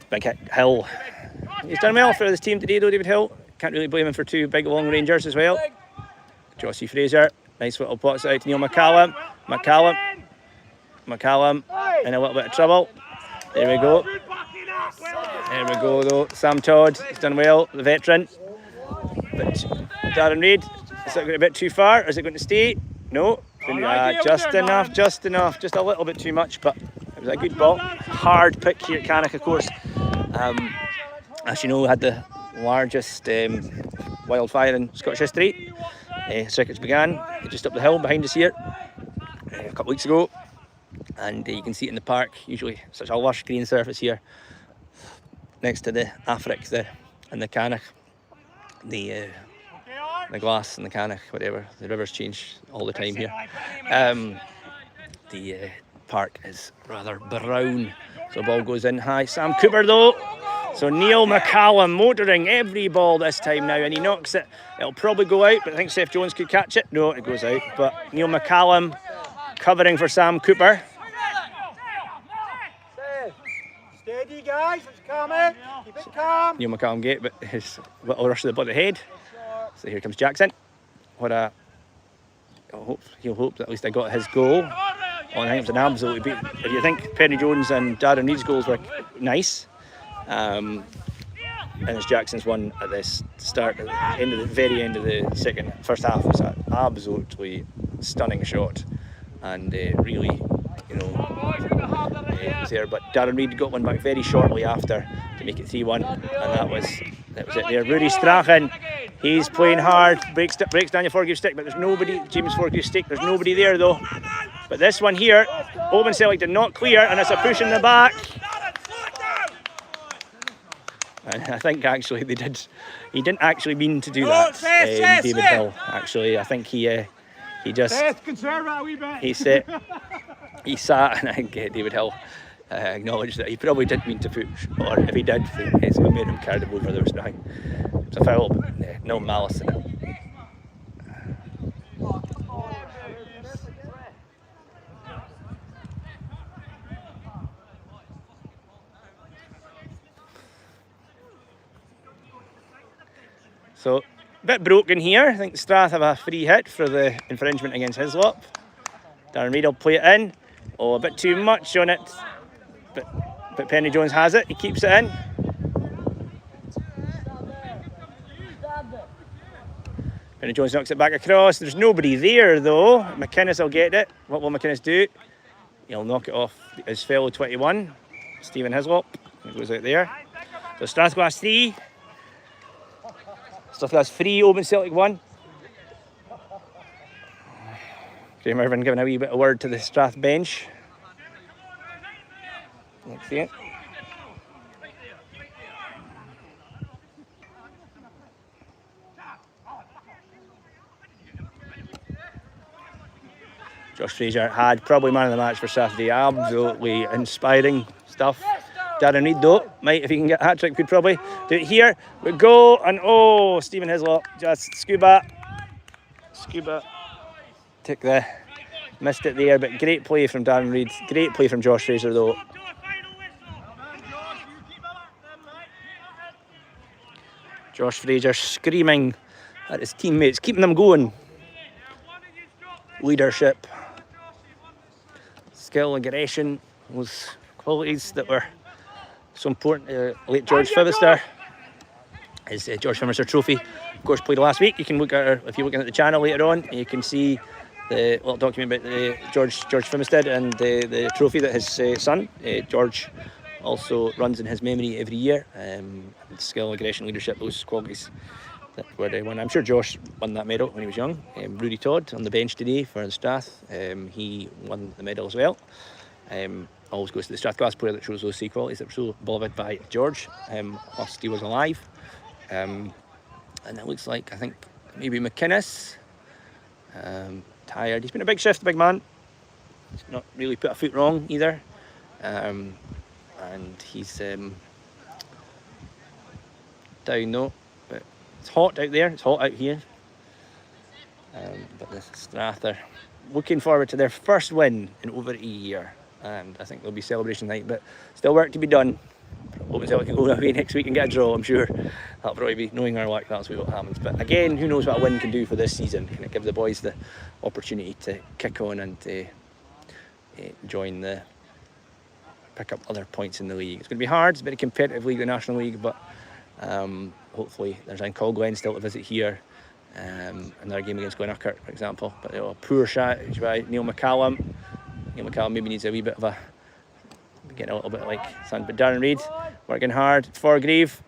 Big hit, Hill. He's done well for this team today though, David Hill. Can't really blame him for 2 big long rangers as well. Jossie Fraser, nice little plots out to Neil McCallum. McCallum in a little bit of trouble. There we go. There we go though. Sam Todd, he's done well, the veteran. But Darren Reid, is it going a bit too far? Is it going to stay? No. Just enough, just a little bit too much, but it was a good ball. Hard pick here at Camanachd, of course. As you know, we had the largest wildfire in Scottish history. Circuits began just up the hill behind us here a couple of weeks ago, and you can see it in the park. Usually such a lush green surface here next to the Afric there and the Camanachd, the Ghlais and the Camanachd, whatever. The rivers change all the time here. The park is rather brown, so the ball goes in high. Sam Cooper though. So Neil McCallum motoring every ball this time now, and he knocks it. It'll probably go out, but I think Seth Jones could catch it. No, it goes out. But Neil McCallum covering for Sam Cooper. Steady, guys, it's coming. Keep it calm. Neil McCallum get, but his little rush to the bottom of the head. So here comes Jackson. What a... he'll hope that at least I got his goal. I think it was an absolutely beat. If you think Penny Jones and Darren Reid's goals were nice, and it's Jackson's one at the start, at the end of the very end of the first half was an absolutely stunning shot, and really, you know, it was there. But Darren Reid got one back very shortly after to make it 3-1, and that was it there. Rudy Strachan, he's playing hard, breaks down your Forgreave stick, but there's nobody. James Forgreave stick, there's nobody there though. But this one here, Oban Celtic did not clear, and it's a push in the back. And I think actually they did. He didn't actually mean to do that. David Hill. Actually, I think he just he sat, and I think David Hill acknowledged that he probably didn't mean to push, or if he did, it's what made him carry him over. There was nothing. It was a foul, but no malice in it. So, a bit broken here. I think Srath have a free hit for the infringement against Hislop. Darren Reid will play it in. Oh, a bit too much on it. But Penny Jones has it. He keeps it in. Penny Jones knocks it back across. There's nobody there though. McInnes will get it. What will McInnes do? He'll knock it off his fellow 21, Stephen Hislop. It goes out there. So Strathglass 3. Strathglass 3, Oban Celtic 1. Graham Irvin giving a wee bit of word to the Strath bench. Let's see it. Josh Fraser had probably man of the match for Saturday. Absolutely inspiring stuff. Darren Reid though, might, if he can get a hat-trick, could probably do it here. We go, and oh, Stephen Hislop just scuba. Missed it there, but great play from Darren Reid. Great play from Josh Fraser though. Josh Fraser screaming at his teammates, keeping them going. Leadership, skill, aggression, those qualities that were so important. Late George Fivester, his George Fivester trophy, of course, played last week. You can look at if you're looking at the channel later on, you can see the little document about the George Fivester and the trophy that his son George also runs in his memory every year. Skill, aggression, leadership, those qualities that were won. I'm sure Josh won that medal when he was young. Rudy Todd on the bench today for the Strath, he won the medal as well. Always goes to the Strathglass player that shows those three qualities that were so beloved by George whilst he was alive. And it looks like, I think, maybe McInnes, tired. He's been a big shift, big man. He's not really put a foot wrong either. And he's down though, but it's hot out there, it's hot out here. But the Strath are looking forward to their first win in over a year, and I think there'll be celebration night, but still work to be done. Oban Celtic can go away next week and get a draw, I'm sure. That'll probably be, knowing our luck, that's what happens. But again, who knows what a win can do for this season. Can it give the boys the opportunity to kick on and join the, pick up other points in the league. It's going to be hard, it's a very competitive league, the National League, but hopefully there's Ghlais still to visit here. Another game against Glenurquhart, for example. But a poor shot by Neil McCallum. Neil McCallum maybe needs a wee bit of a, getting a little bit like son. But Darren Reid working hard. Forgreave.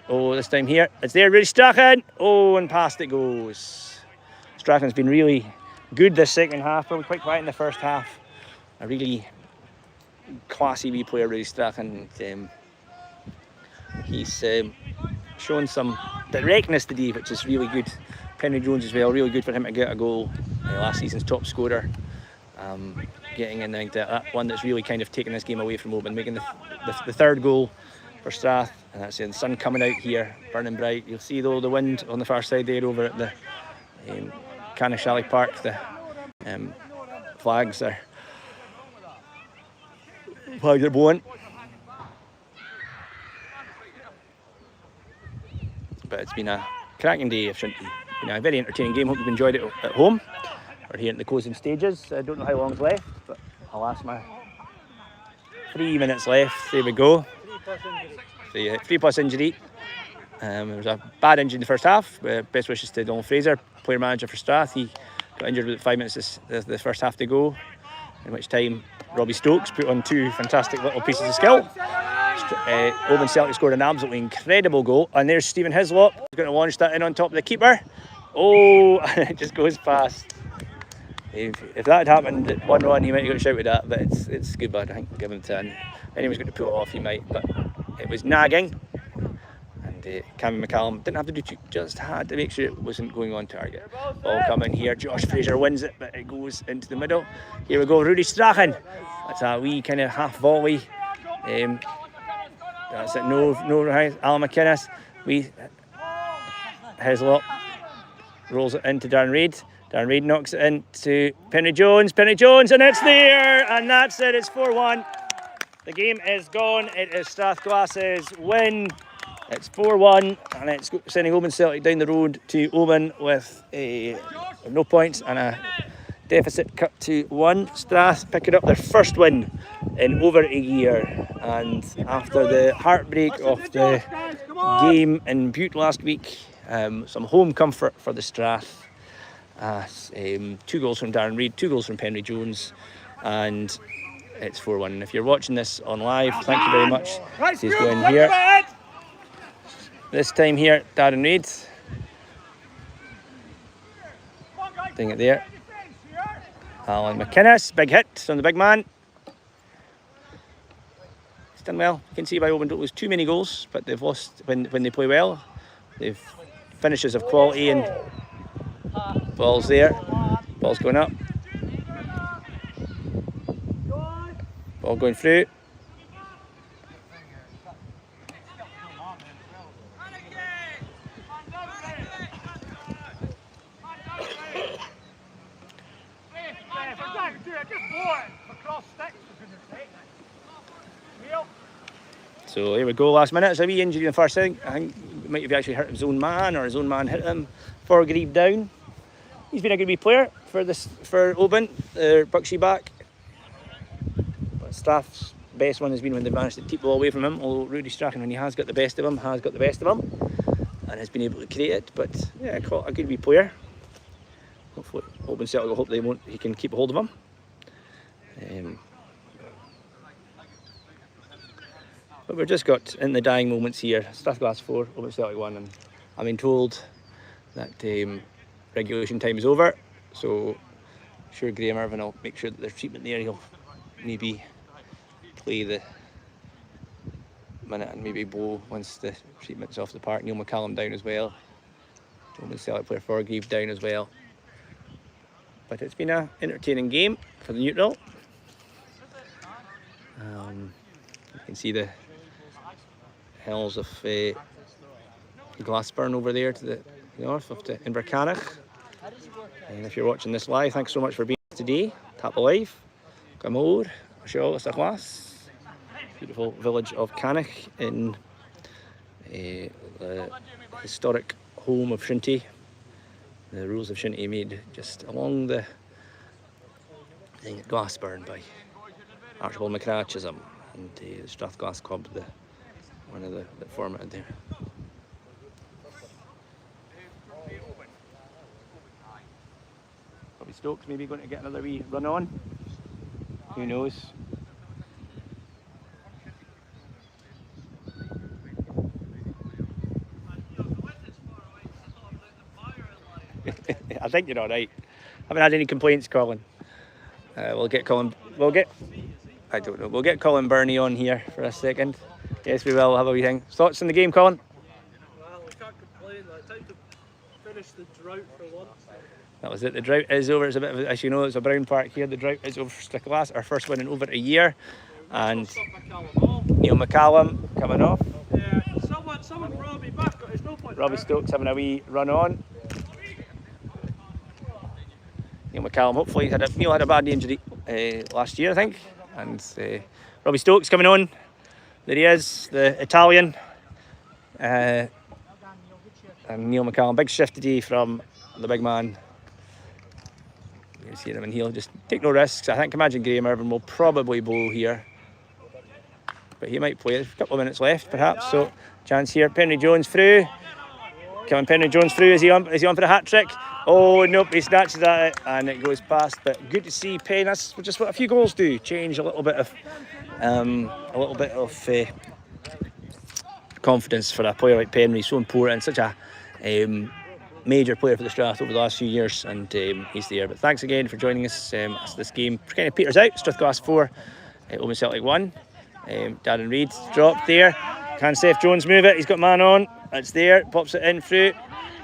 Oh, this time here. It's there, really Strachan. Oh, and past it goes. Strachan's been really good this second half, probably quite quiet in the first half. A really classy wee player, really Strachan. He's shown some directness today, which is really good. Penny Jones as well, really good for him to get a goal. Last season's top scorer. Getting in that one that's really kind of taken this game away from Òbain, making the third goal for Srath. And that's the sun coming out here, burning bright. You'll see though the wind on the far side there over at the Camanachd Park. The flags are blowing. But it's been a cracking day of Shinty. A very entertaining game. Hope you've enjoyed it at home. We're here in the closing stages. I don't know how long's left, but I'll ask my 3 minutes left. There we go. 3+ injury. There was a bad injury in the first half. Best wishes to Donald Fraser, player manager for Strath. He got injured with 5 minutes the first half to go, in which time Robbie Stokes put on 2 fantastic little pieces of skill. Oban Celtic scored an absolutely incredible goal, and there's Stephen Hislop. He's going to launch that in on top of the keeper. Oh, and it just goes past. If that had happened at 1-1, he might have got shouted at, but it's good, bud. I think give him 10. If anyone's going to pull it off, he might, but it was nagging. And Camanachd didn't have to do too, just had to make sure it wasn't going on target. Ball coming here. Josh Fraser wins it, but it goes into the middle. Here we go, Rudy Strachan. That's a wee kind of half volley. That's it. No, Alan McInnes. Hislop rolls it into Darren Reid. Darren Reid knocks it into Penry Jones, and it's there, and that's it. It's 4-1. The game is gone. It is Strathglass's win. It's 4-1, and it's sending Oban Celtic down the road to Òbain with no points and a deficit cut to 1. Strath picking up their first win in over a year, and after the heartbreak of the game in Bheò last week, some home comfort for the Strath. 2 goals from Darren Reid, 2 goals from Penry Jones, and it's 4-1. If you're watching this on live, thank you very much. He's going here. This time here, Darren Reid. Doing it there. Alan McInnes, big hit from the big man. He's done well. You can see by Òbain don't lose too many goals, but they've lost when they play well. They've finishes of quality, and ball's there. Ball's going up. Ball going through. So here we go, last minute. It's a wee injury in the first thing. I think he might have actually hurt his own man, or his own man hit him. Forgreave down. He's been a good wee player for Òbain. Bucksy back. But Strath's best one has been when they've managed to keep the ball away from him. Although Rudy Strachan, when he has got the best of him, and has been able to create it. But yeah, a good wee player. Hopefully, Oban Celtic will hope he can keep a hold of him. But we've just got in the dying moments here. Strathglass 4, Oban Celtic 1, and I've been told that regulation time is over. So I'm sure Graham Irvin will make sure that there's treatment there. He'll maybe play the minute, and maybe Bheò once the treatment's off the park. Neil McCallum down as well. Oban Celtic player Forgreave down as well. But it's been an entertaining game for the neutral. You can see the hills of Ghlais over there to the north of the Camanachd. And if you're watching this live, thanks so much for being here today. Tap live. Camanachd, Strathglass. Beautiful village of Camanachd in the historic home of Shinty. The rules of Shinty made just along the Glassburn by Archibald McCratchism, and the Strathglass Club, one of the formatted there. Probably Stokes maybe going to get another wee run on. Who knows? I think you're all right. Haven't had any complaints, Colin. We'll get Colin. I don't know. We'll get Colin Burney on here for a second. Yes, we will have a wee thing. Thoughts on the game, Colin? Well, we can't complain. Time to finish the drought for once. That was it. The drought is over. It's a bit of, as you know, it's a brown park here. The drought is over for Strathglass. Our first win in over a year. And Neil McCallum coming off. Yeah, someone brought me back. It's no point. Robbie Stokes having a wee run on. Neil McCallum, hopefully, Neil had a bad injury last year, I think. And Robbie Stokes coming on. There he is, the Italian. And Neil McCallum, big shift today from the big man. You see him, and he'll just take no risks. I think imagine Graham Irvin will probably bowl here, but he might play. There's a couple of minutes left, perhaps. So chance here. Penry Jones through. Coming Penry Jones through. Is he on? Is he on for the hat trick? Oh nope, he snatches at it and it goes past. But good to see Penn. That's just what a few goals do. Change a little bit of confidence for a player like Penry. He's so important. Such a major player for the Strath over the last few years, and he's there. But thanks again for joining us as this game kind of peters out. Strathglass 4, Oban Celtic 1. Darren Reid dropped there. Can Seth Jones move it? He's got man on. It's there. Pops it in through.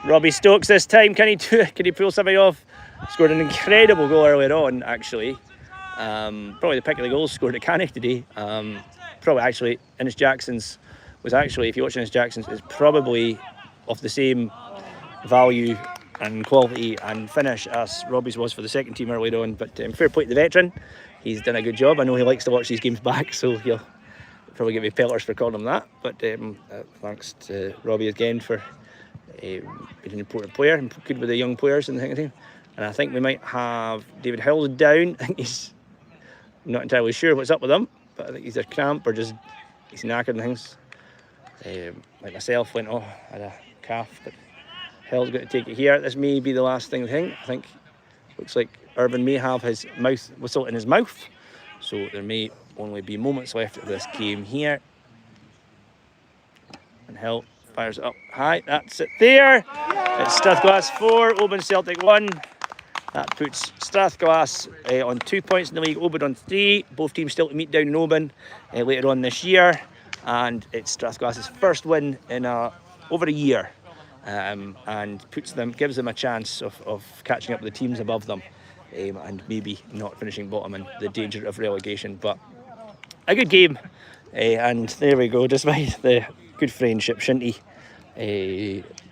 Robbie Stokes this time. Can he do it? Can he pull somebody off? Scored an incredible goal earlier on, actually. Probably the pick of the goals scored at Camanachd today. Probably actually Innes Jackson's was actually, if you watch Innes Jackson's, is probably of the same value and quality and finish as Robbie's was for the second team earlier on. But fair play to the veteran. He's done a good job. I know he likes to watch these games back, so he'll probably give me pelters for calling him that. But thanks to Robbie again for being an important player and good with the young players and the thing. And I think we might have David Hill down. I think he's not entirely sure what's up with him, but I think he's a cramp or just he's knackered and things. Like myself, went had a calf, but Hill's got to take it here. This may be the last thing. I think looks like Irvin may have his mouth whistle in his mouth, so there may only be moments left of this game here. And Hill fires it up high. That's it there. It's Strathglass 4, Oban Celtic 1. That puts Strathglass on 2 points in the league, Òbain on 3. Both teams still to meet down in Òbain later on this year. And it's Strathglass's first win in over a year, and gives them a chance of catching up with the teams above them, and maybe not finishing bottom in the danger of relegation. But a good game, and there we go. Despite the good friendship, Shinty,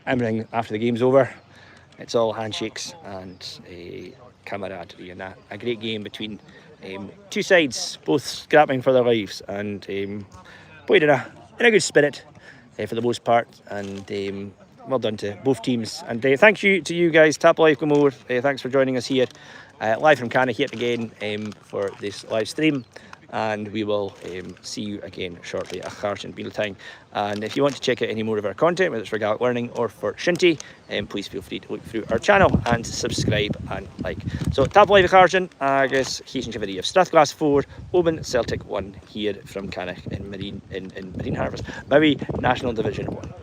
everything after the game's over, it's all handshakes and camaraderie, and a great game between two sides, both scrapping for their lives, and played in a good spirit for the most part, and well done to both teams. And thank you to you guys, Tap Live Gomor. Thanks for joining us here live from Camanachd yet again for this live stream, and we will see you again shortly at Charge and time. And if you want to check out any more of our content, whether it's for Gaelic Learning or for Shinty, please feel free to look through our channel and subscribe and like. So Tap Live Charge agus Chishin Chivari of Strathglass 4, Oban Celtic 1 here from Camanachd in Marine Harvest, maybe National Division 1.